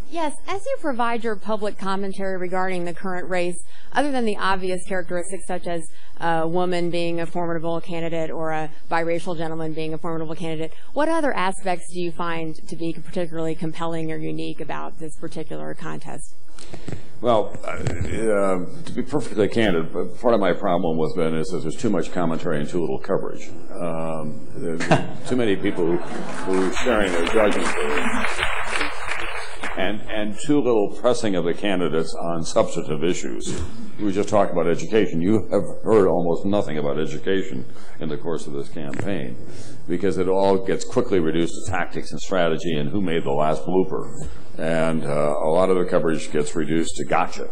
Yes, as you provide your public commentary regarding the current race, other than the obvious characteristics such as a woman being a formidable candidate or a biracial gentleman being a formidable candidate, what other aspects do you find to be particularly compelling or unique about this particular contest? Well, to be perfectly candid, part of my problem with Ben is that there's too much commentary and too little coverage. There's too many people who are sharing their judgment. And too little pressing of the candidates on substantive issues. We just talked about education. You have heard almost nothing about education in the course of this campaign, because it all gets quickly reduced to tactics and strategy and who made the last blooper. And a lot of the coverage gets reduced to gotcha.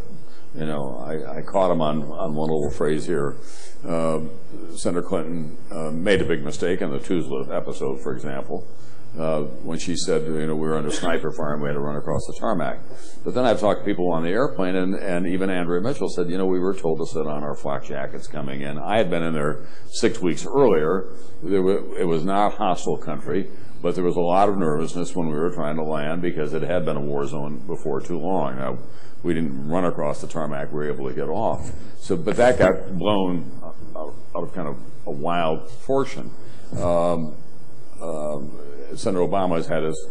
You know, I caught him on one little phrase here. Senator Clinton made a big mistake in the Tuzla episode, for example. When she said, you know, we were under sniper fire and we had to run across the tarmac. But then I've talked to people on the airplane, and even Andrea Mitchell said, you know, we were told to sit on our flak jackets coming in. I had been in there 6 weeks earlier. It was not hostile country, but there was a lot of nervousness when we were trying to land because it had been a war zone before too long. Now, we didn't run across the tarmac. We were able to get off. So, but that got blown out of kind of a wild proportion. Senator Obama has had his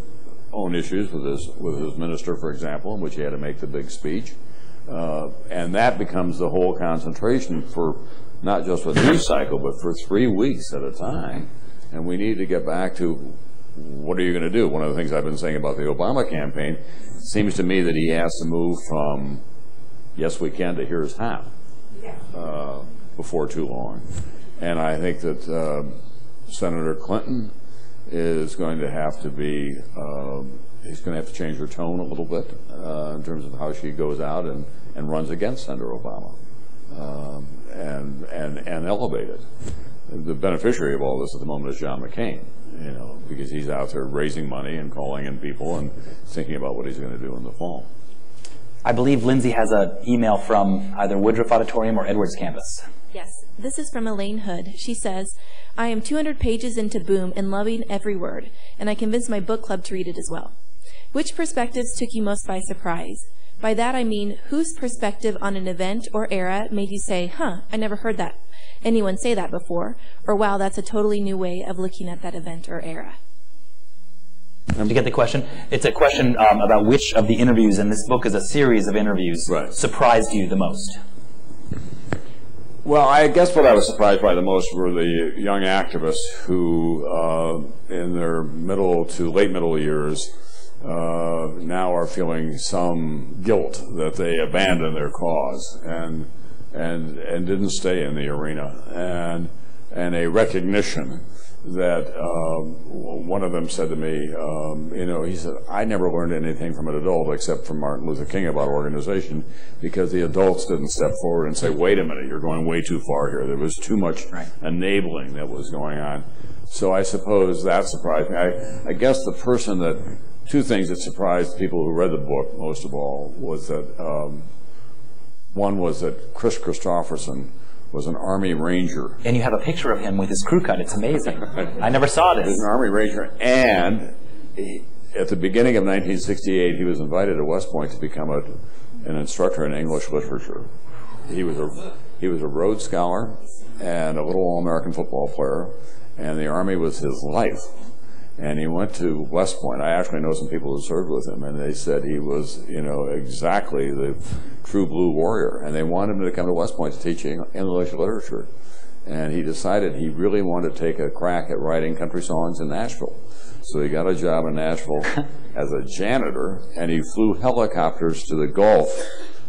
own issues with his minister, for example, in which he had to make the big speech. And that becomes the whole concentration for not just a news cycle, but for 3 weeks at a time. And we need to get back to, what are you going to do? One of the things I've been saying about the Obama campaign, it seems to me that he has to move from yes we can to here's how before too long. And I think that Senator Clinton is going to have to be, he's going to have to change her tone a little bit in terms of how she goes out and runs against Senator Obama and elevate it. The beneficiary of all this at the moment is John McCain, you know, because he's out there raising money and calling in people and thinking about what he's going to do in the fall. I believe Lindsay has an email from either Woodruff Auditorium or Edwards campus. Yes, this is from Elaine Hood. She says, I am 200 pages into Boom and loving every word, and I convinced my book club to read it as well. Which perspectives took you most by surprise? By that I mean, whose perspective on an event or era made you say, huh, I never heard anyone say that before, or wow, that's a totally new way of looking at that event or era? Did you get the question? It's a question about which of the interviews, and this book is a series of interviews, surprised you the most? Well, I guess what I was surprised by the most were the young activists who, in their middle to late middle years, now are feeling some guilt that they abandoned their cause and didn't stay in the arena, and a recognition that one of them said to me, you know, he said, I never learned anything from an adult except from Martin Luther King about organization, because the adults didn't step forward and say, wait a minute, you're going way too far here. There was too much enabling that was going on. So I suppose that surprised me. I guess the person that, two things that surprised people who read the book most of all was that, one was that Chris Christopherson was an Army Ranger. And you have a picture of him with his crew cut. It's amazing. I never saw this. He was an Army Ranger, and at the beginning of 1968, he was invited to West Point to become an instructor in English literature. He was a Rhodes Scholar and a little All-American football player, and the Army was his life. And he went to West Point. I actually know some people who served with him, and they said he was, you know, exactly the true blue warrior. And they wanted him to come to West Point to teach English literature. And he decided he really wanted to take a crack at writing country songs in Nashville. So he got a job in Nashville as a janitor, and he flew helicopters to the Gulf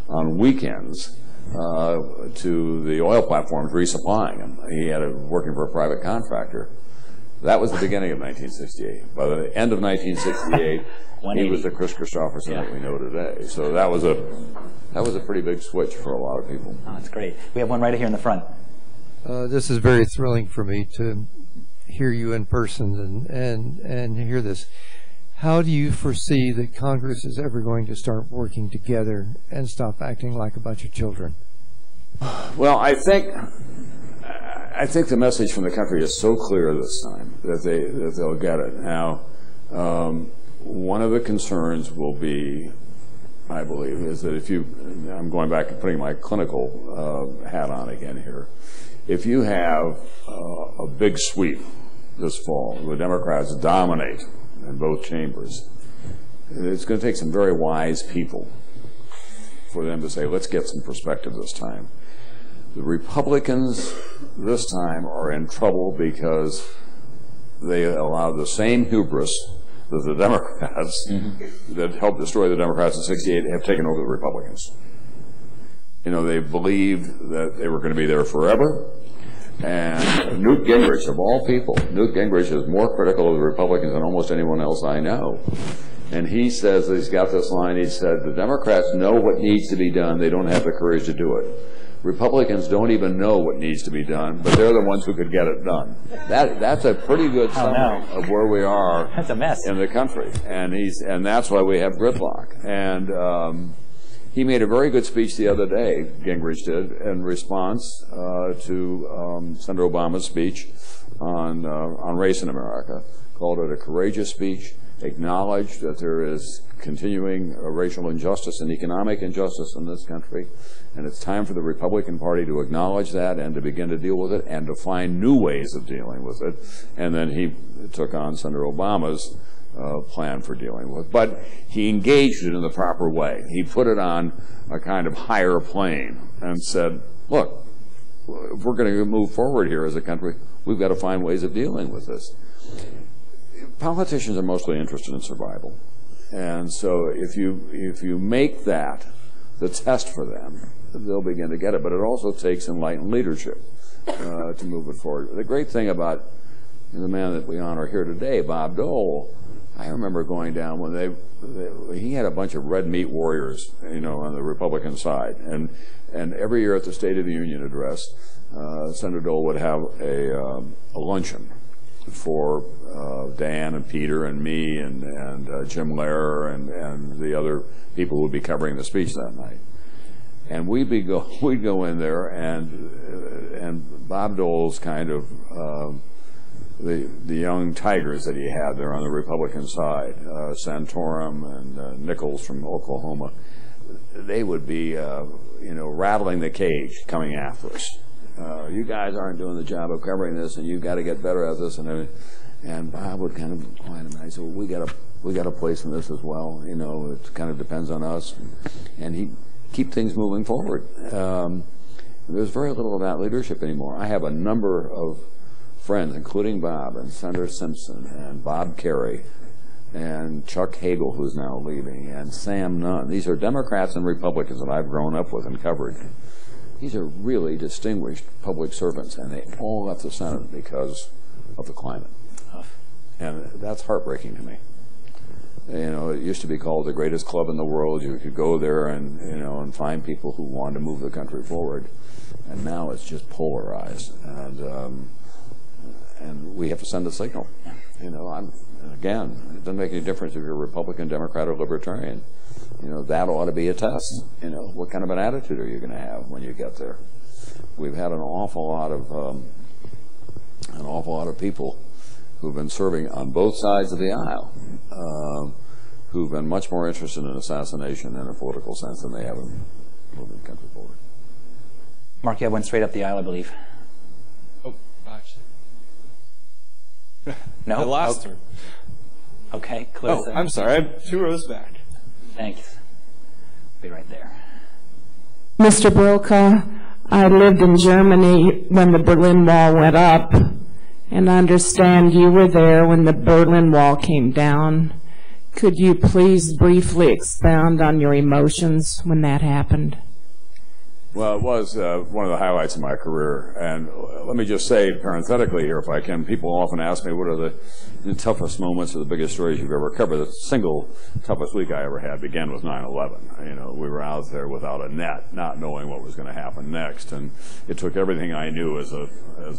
on weekends to the oil platforms resupplying them. He had working for a private contractor. That was the beginning of 1968. By the end of 1968, he was the Chris Christopherson that we know today. So that was a pretty big switch for a lot of people. Oh, that's great. We have one right here in the front. This is very thrilling for me to hear you in person and hear this. How do you foresee that Congress is ever going to start working together and stop acting like a bunch of children? Well, I think the message from the country is so clear this time that they'll get it. Now, one of the concerns will be, I believe, is that I'm going back and putting my clinical hat on again here. If you have a big sweep this fall, the Democrats dominate in both chambers, it's going to take some very wise people for them to say, let's get some perspective this time. The Republicans this time are in trouble because they allowed the same hubris that the Democrats that helped destroy the Democrats in '68 have taken over the Republicans. You know, they believed that they were going to be there forever. And Newt Gingrich, of all people, Newt Gingrich is more critical of the Republicans than almost anyone else I know. And he says, he's got this line, he said, the Democrats know what needs to be done, they don't have the courage to do it. Republicans don't even know what needs to be done, but they're the ones who could get it done. That's a pretty good summary of where we are that's a mess. In the country. And that's why we have gridlock. And he made a very good speech the other day, Gingrich did, in response to Senator Obama's speech on race in America. Called it a courageous speech, acknowledge that there is continuing racial injustice and economic injustice in this country, and it's time for the Republican Party to acknowledge that and to begin to deal with it and to find new ways of dealing with it. And then he took on Senator Obama's plan for dealing with it. But he engaged it in the proper way. He put it on a kind of higher plane and said, look, if we're going to move forward here as a country, we've got to find ways of dealing with this. Politicians are mostly interested in survival. And so if you make that the test for them, they'll begin to get it. But it also takes enlightened leadership to move it forward. The great thing about the man that we honor here today, Bob Dole, I remember going down when he had a bunch of red meat warriors, on the Republican side. And every year at the State of the Union address, Senator Dole would have a luncheon for Dan and Peter and me and Jim Lehrer and the other people who would be covering the speech that night. And we'd go in there, and Bob Dole's kind of the young tigers that he had there on the Republican side, Santorum and Nichols from Oklahoma, they would be rattling the cage coming after us. You guys aren't doing the job of covering this, and you've got to get better at this. And Bob would kind of point him, and I said, well, we got a place in this as well. It kind of depends on us. And he'd keep things moving forward. There's very little of that leadership anymore. I have a number of friends, including Bob and Senator Simpson and Bob Kerry and Chuck Hagel, who's now leaving, and Sam Nunn. These are Democrats and Republicans that I've grown up with and covered. These are really distinguished public servants, and they all left the Senate because of the climate. And that's heartbreaking to me. It used to be called the greatest club in the world. You could go there and find people who wanted to move the country forward. And now it's just polarized. And we have to send a signal. Again, it doesn't make any difference if you're Republican, Democrat, or Libertarian. That ought to be a test. What kind of an attitude are you going to have when you get there? We've had an awful lot of people who've been serving on both sides of the aisle, who've been much more interested in assassination in a political sense than they have in moving the country forward. Mark, you have one straight up the aisle, I believe. Oh, actually. No? I lost her. Okay, close. Oh, I'm sorry. I'm 2 rows back. Thanks. Be right there. Mr. Brokaw, I lived in Germany when the Berlin Wall went up, and I understand you were there when the Berlin Wall came down. Could you please briefly expound on your emotions when that happened? Well, it was one of the highlights of my career. And let me just say, parenthetically here, if I can, people often ask me, what are the toughest moments or the biggest stories you've ever covered? The single toughest week I ever had began with 9/11. We were out there without a net, not knowing what was going to happen next. And it took everything I knew as a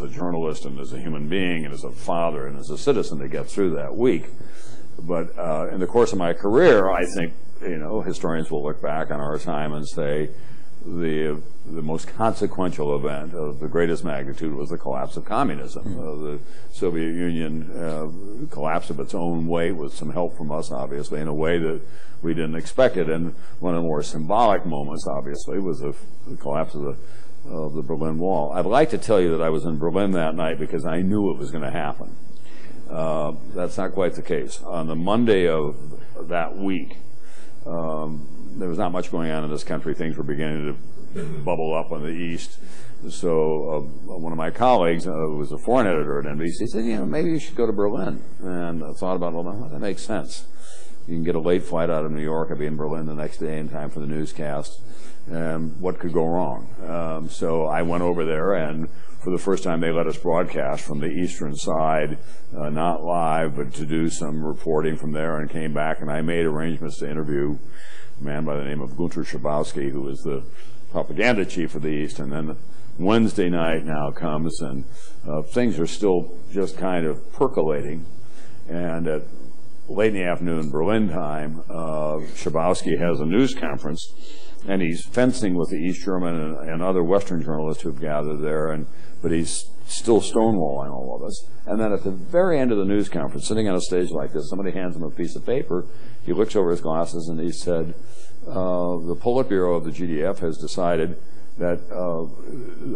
journalist and as a human being and as a father and as a citizen to get through that week. But in the course of my career, I think, historians will look back on our time and say, the most consequential event of the greatest magnitude was the collapse of communism. The Soviet Union collapsed of its own weight with some help from us, obviously, in a way that we didn't expect it. And one of the more symbolic moments, obviously, was the collapse of the Berlin Wall. I'd like to tell you that I was in Berlin that night because I knew it was going to happen. That's not quite the case. On the Monday of that week, there was not much going on in this country. Things were beginning to bubble up on the East. So one of my colleagues, who was a foreign editor at NBC, said, maybe you should go to Berlin. And I thought about it, well, that makes sense. You can get a late flight out of New York. I'd be in Berlin the next day in time for the newscast. What could go wrong? So I went over there, and for the first time they let us broadcast from the eastern side, not live, but to do some reporting from there, and came back, and I made arrangements to interview a man by the name of Günter Schabowski, who was the propaganda chief of the East. And then Wednesday night now comes, and things are still just kind of percolating. And at late in the afternoon Berlin time, Schabowski has a news conference, and he's fencing with the East German and other Western journalists who've gathered there. But he's still stonewalling all of us. And then at the very end of the news conference, sitting on a stage like this, somebody hands him a piece of paper. He looks over his glasses and he said, the Politburo of the GDF has decided that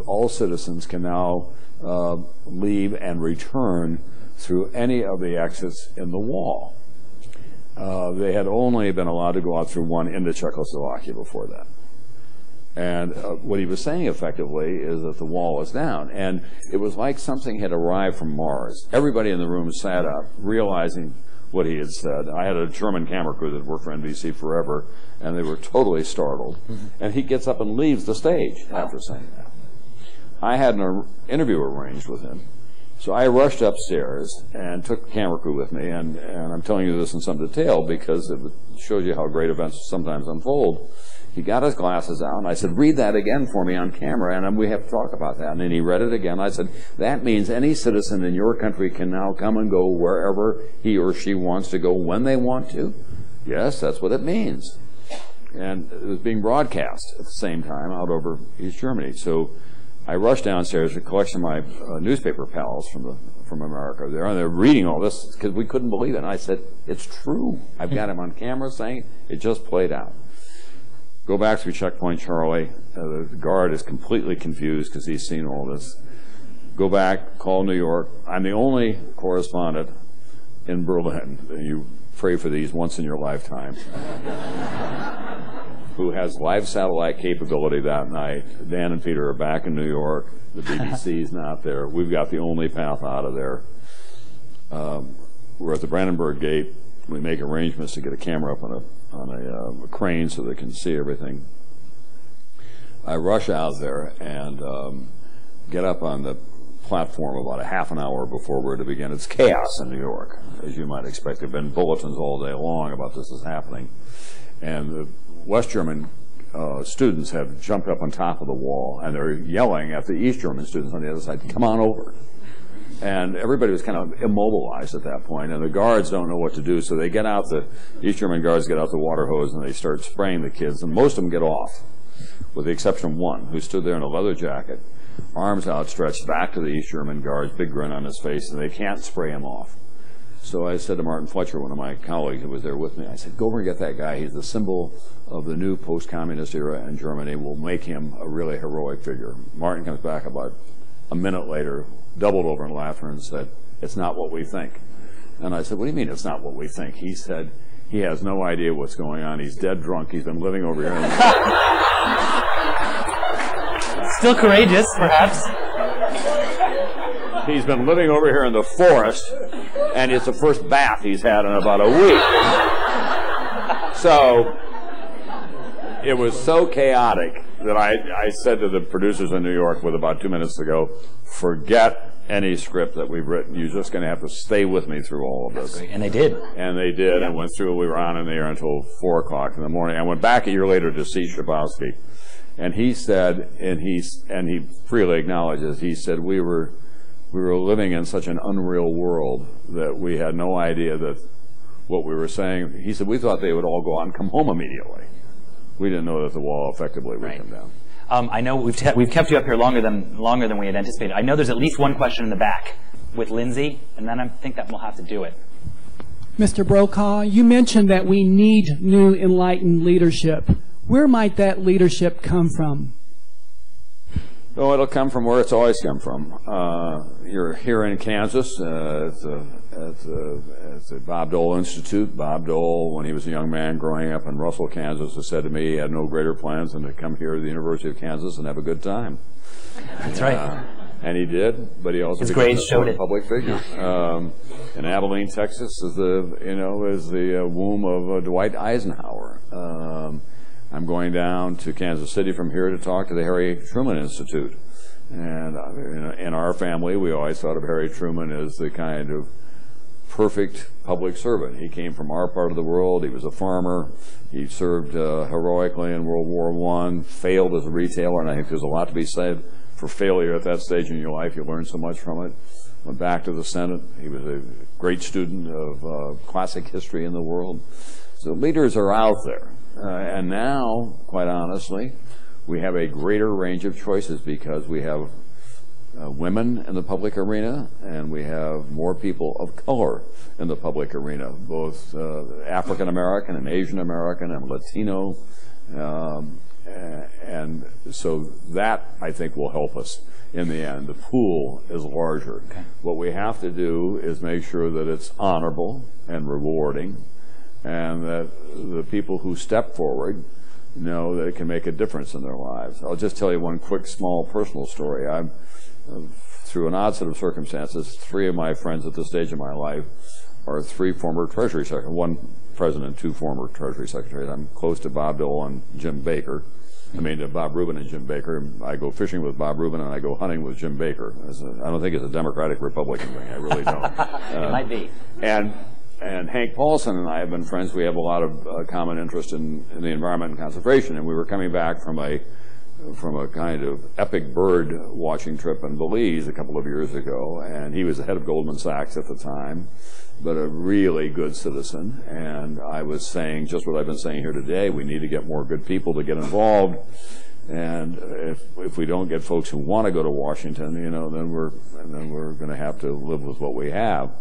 all citizens can now leave and return through any of the exits in the wall. They had only been allowed to go out through one into Czechoslovakia before that. And what he was saying effectively is that the wall is down. And it was like something had arrived from Mars. Everybody in the room sat up, realizing what he had said. I had a German camera crew that worked for NBC forever, and they were totally startled. And he gets up and leaves the stage after saying that. I had an interview arranged with him. So I rushed upstairs and took the camera crew with me, and I'm telling you this in some detail because it shows you how great events sometimes unfold. He got his glasses out, and I said, read that again for me on camera, and we have to talk about that. And then he read it again. I said, that means any citizen in your country can now come and go wherever he or she wants to go when they want to? Yes, that's what it means. And it was being broadcast at the same time out over East Germany. So I rushed downstairs to collect some of my newspaper pals from America there, and they're reading all this because we couldn't believe it. And I said, it's true. I've got him on camera saying it just played out. Go back through Checkpoint Charlie. The guard is completely confused because he's seen all this. Go back, call New York. I'm the only correspondent in Berlin. You pray for these once in your lifetime. Who has live satellite capability that night. Dan and Peter are back in New York. The BBC's not there. We've got the only path out of there. We're at the Brandenburg Gate. We make arrangements to get a camera up on a crane so they can see everything. I rush out there and get up on the platform about a half an hour before we're to begin. It's chaos in New York, as you might expect. There have been bulletins all day long about this is happening. And the West German students have jumped up on top of the wall, and they're yelling at the East German students on the other side, come on over. And everybody was kind of immobilized at that point, and the guards don't know what to do, so they get out, the East German guards get out the water hose, and they start spraying the kids, and most of them get off, with the exception of one, who stood there in a leather jacket, arms outstretched back to the East German guards, big grin on his face, and they can't spray him off. So I said to Martin Fletcher, one of my colleagues who was there with me, I said, go over and get that guy. He's the symbol of the new post-communist era in Germany. We'll make him a really heroic figure. Martin comes back about a minute later, doubled over in laughter and said, it's not what we think. And I said, what do you mean it's not what we think? He said, he has no idea what's going on. He's dead drunk. He's been living over here. Still courageous, perhaps. He's been living over here in the forest, and it's the first bath he's had in about a week. So it was so chaotic that I said to the producers in New York with about 2 minutes to go, forget any script that we've written. You're just going to have to stay with me through all of this. And they did. And they did, and went through. We were on in the air until 4 o'clock in the morning. I went back a year later to see Schabowski, and he said, and he freely acknowledges, he said, we were living in such an unreal world that we had no idea that what we were saying. He said, we thought they would all go out and come home immediately. We didn't know that the wall effectively would come down. I know we've kept you up here longer than we had anticipated. I know there's at least one question in the back with Lindsay, and then I think that we'll have to do it. Mr. Brokaw, you mentioned that we need new enlightened leadership. Where might that leadership come from? Oh, it'll come from where it's always come from. You're here in Kansas at the Bob Dole Institute. Bob Dole, when he was a young man growing up in Russell, Kansas, has said to me he had no greater plans than to come here to the University of Kansas and have a good time. That's right. And he did, but he also his became grades showed a it. public figure. And Abilene, Texas, is the womb of Dwight Eisenhower. I'm going down to Kansas City from here to talk to the Harry Truman Institute. And in our family, we always thought of Harry Truman as the kind of perfect public servant. He came from our part of the world. He was a farmer. He served heroically in World War I, failed as a retailer, and I think there's a lot to be said for failure at that stage in your life. You learn so much from it. Went back to the Senate. He was a great student of classic history in the world. So leaders are out there. And now, quite honestly, we have a greater range of choices because we have women in the public arena, and we have more people of color in the public arena, both African American and Asian American and Latino. And so that, I think, will help us in the end. The pool is larger. Okay. What we have to do is make sure that it's honorable and rewarding, and that the people who step forward know that it can make a difference in their lives. I'll just tell you one quick, small, personal story. I'm, through an odd set of circumstances, 3 of my friends at this stage of my life are 3 former Treasury Secretaries, 1 president, 2 former Treasury Secretaries. I'm close to Bob Dole and Jim Baker. To Bob Rubin and Jim Baker. I go fishing with Bob Rubin and I go hunting with Jim Baker. I don't think it's a Democratic-Republican thing. I really don't. It might be. And Hank Paulson and I have been friends. We have a lot of common interest in the environment and conservation. And we were coming back from a kind of epic bird watching trip in Belize a couple of years ago. And he was the head of Goldman Sachs at the time, but a really good citizen. And I was saying just what I've been saying here today. We need to get more good people to get involved. And if we don't get folks who want to go to Washington, then we're going to have to live with what we have.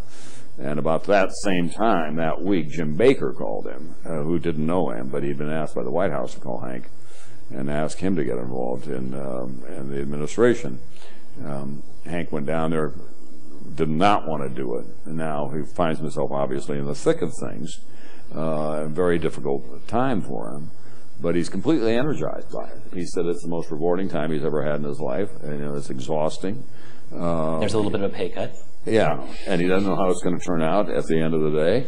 And about that same time, that week, Jim Baker called him, who didn't know him, but he'd been asked by the White House to call Hank and ask him to get involved in the administration. Hank went down there, did not want to do it, and now he finds himself obviously in the thick of things. A very difficult time for him, but he's completely energized by it. He said it's the most rewarding time he's ever had in his life, and it's exhausting. There's a little bit of a pay cut. Yeah, and he doesn't know how it's going to turn out at the end of the day,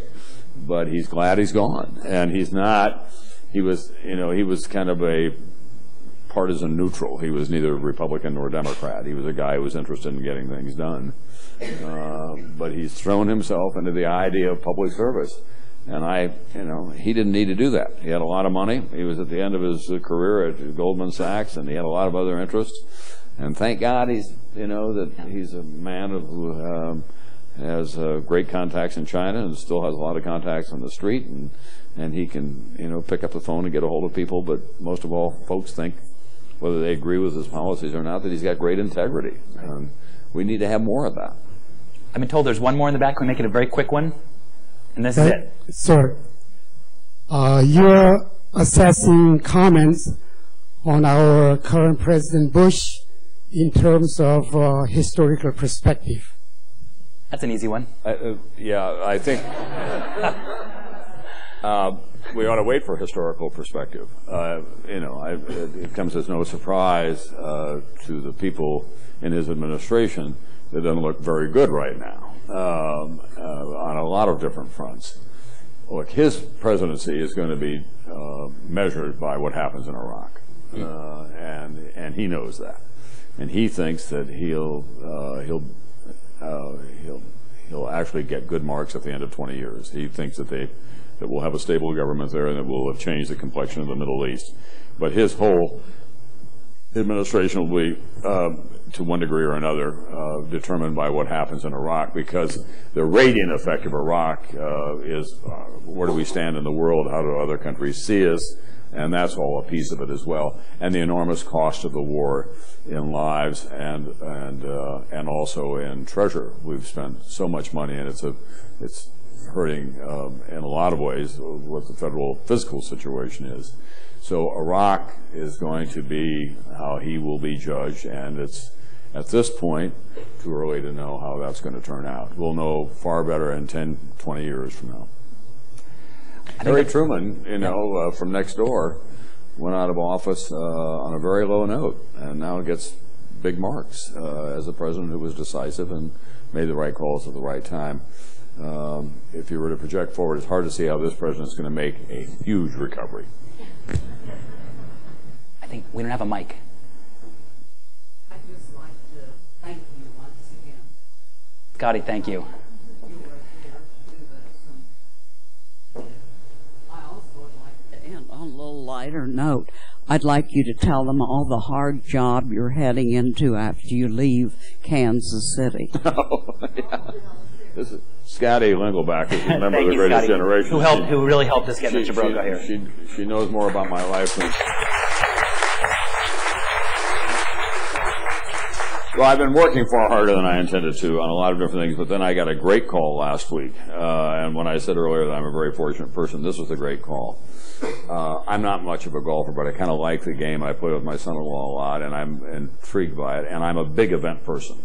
but he's glad he's gone. And he's not, he was kind of a partisan neutral. He was neither Republican nor Democrat. He was a guy who was interested in getting things done. But he's thrown himself into the idea of public service. And he didn't need to do that. He had a lot of money. He was at the end of his career at Goldman Sachs, and he had a lot of other interests. And thank God he's a man who has great contacts in China and still has a lot of contacts on the street, and he can pick up the phone and get a hold of people. But most of all, folks think, whether they agree with his policies or not, that he's got great integrity. And we need to have more of that. I've been told there's one more in the back. Can we make it a very quick one? And this is it. Sir, you're assessing comments on our current President Bush in terms of historical perspective. That's an easy one. I think we ought to wait for historical perspective. It comes as no surprise to the people in his administration that it doesn't look very good right now on a lot of different fronts. Look, his presidency is going to be measured by what happens in Iraq, and he knows that. And he thinks that he'll actually get good marks at the end of 20 years. He thinks that we'll have a stable government there and that we'll have changed the complexion of the Middle East. But his whole administration will be, to one degree or another, determined by what happens in Iraq, because the radiant effect of Iraq is where do we stand in the world, how do other countries see us, and that's all a piece of it as well, and the enormous cost of the war in lives and also in treasure. We've spent so much money, and it's hurting in a lot of ways what the federal fiscal situation is. So Iraq is going to be how he will be judged, and it's at this point too early to know how that's going to turn out. We'll know far better in 10, 20 years from now. Harry Truman, from next door, went out of office on a very low note, and now gets big marks as a president who was decisive and made the right calls at the right time. If you were to project forward, it's hard to see how this president is going to make a huge recovery. I think we don't have a mic. I'd just like to thank you once again. Scotty, thank you. I also would like to end on a little lighter note. I'd like you to tell them all the hard job you're heading into after you leave Kansas City. Yeah. This is Scotty Lingleback, who's a member of the Greatest Generation. Who really helped us get Mr. Brokaw here. She knows more about my life than... Well, I've been working far harder than I intended to on a lot of different things, but then I got a great call last week. And when I said earlier that I'm a very fortunate person, this was a great call. I'm not much of a golfer, but I kind of like the game. I play with my son-in-law a lot, and I'm intrigued by it. And I'm a big event person.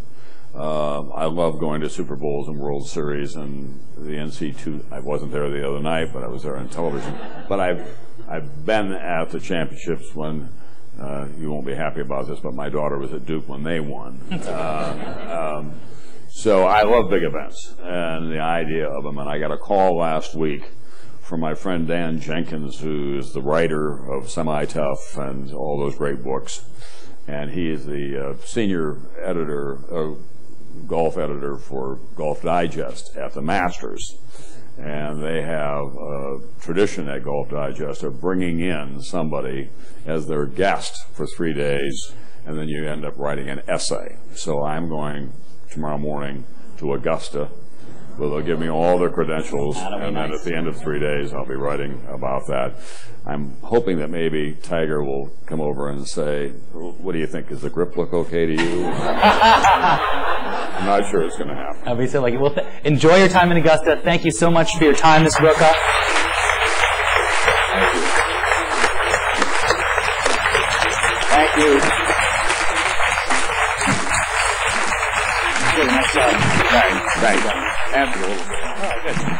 I love going to Super Bowls and World Series and the NC2. I wasn't there the other night, but I was there on television. But I've been at the championships when, you won't be happy about this, but my daughter was at Duke when they won. So I love big events and the idea of them. And I got a call last week from my friend Dan Jenkins, who is the writer of Semi-Tough and all those great books. And he is the senior editor, golf editor for Golf Digest at the Masters. And they have a tradition at Golf Digest of bringing in somebody as their guest for 3 days, and then you end up writing an essay. So I'm going tomorrow morning to Augusta, where they'll give me all their credentials, and then at the end of 3 days I'll be writing about that. I'm hoping that maybe Tiger will come over and say, what do you think, does the grip look okay to you? I'm not sure it's going to happen. I'll be so lucky. Well, enjoy your time in Augusta. Thank you so much for your time, Mr. Brokaw. Thank you. Nice job. Thanks. Absolutely. Oh, good.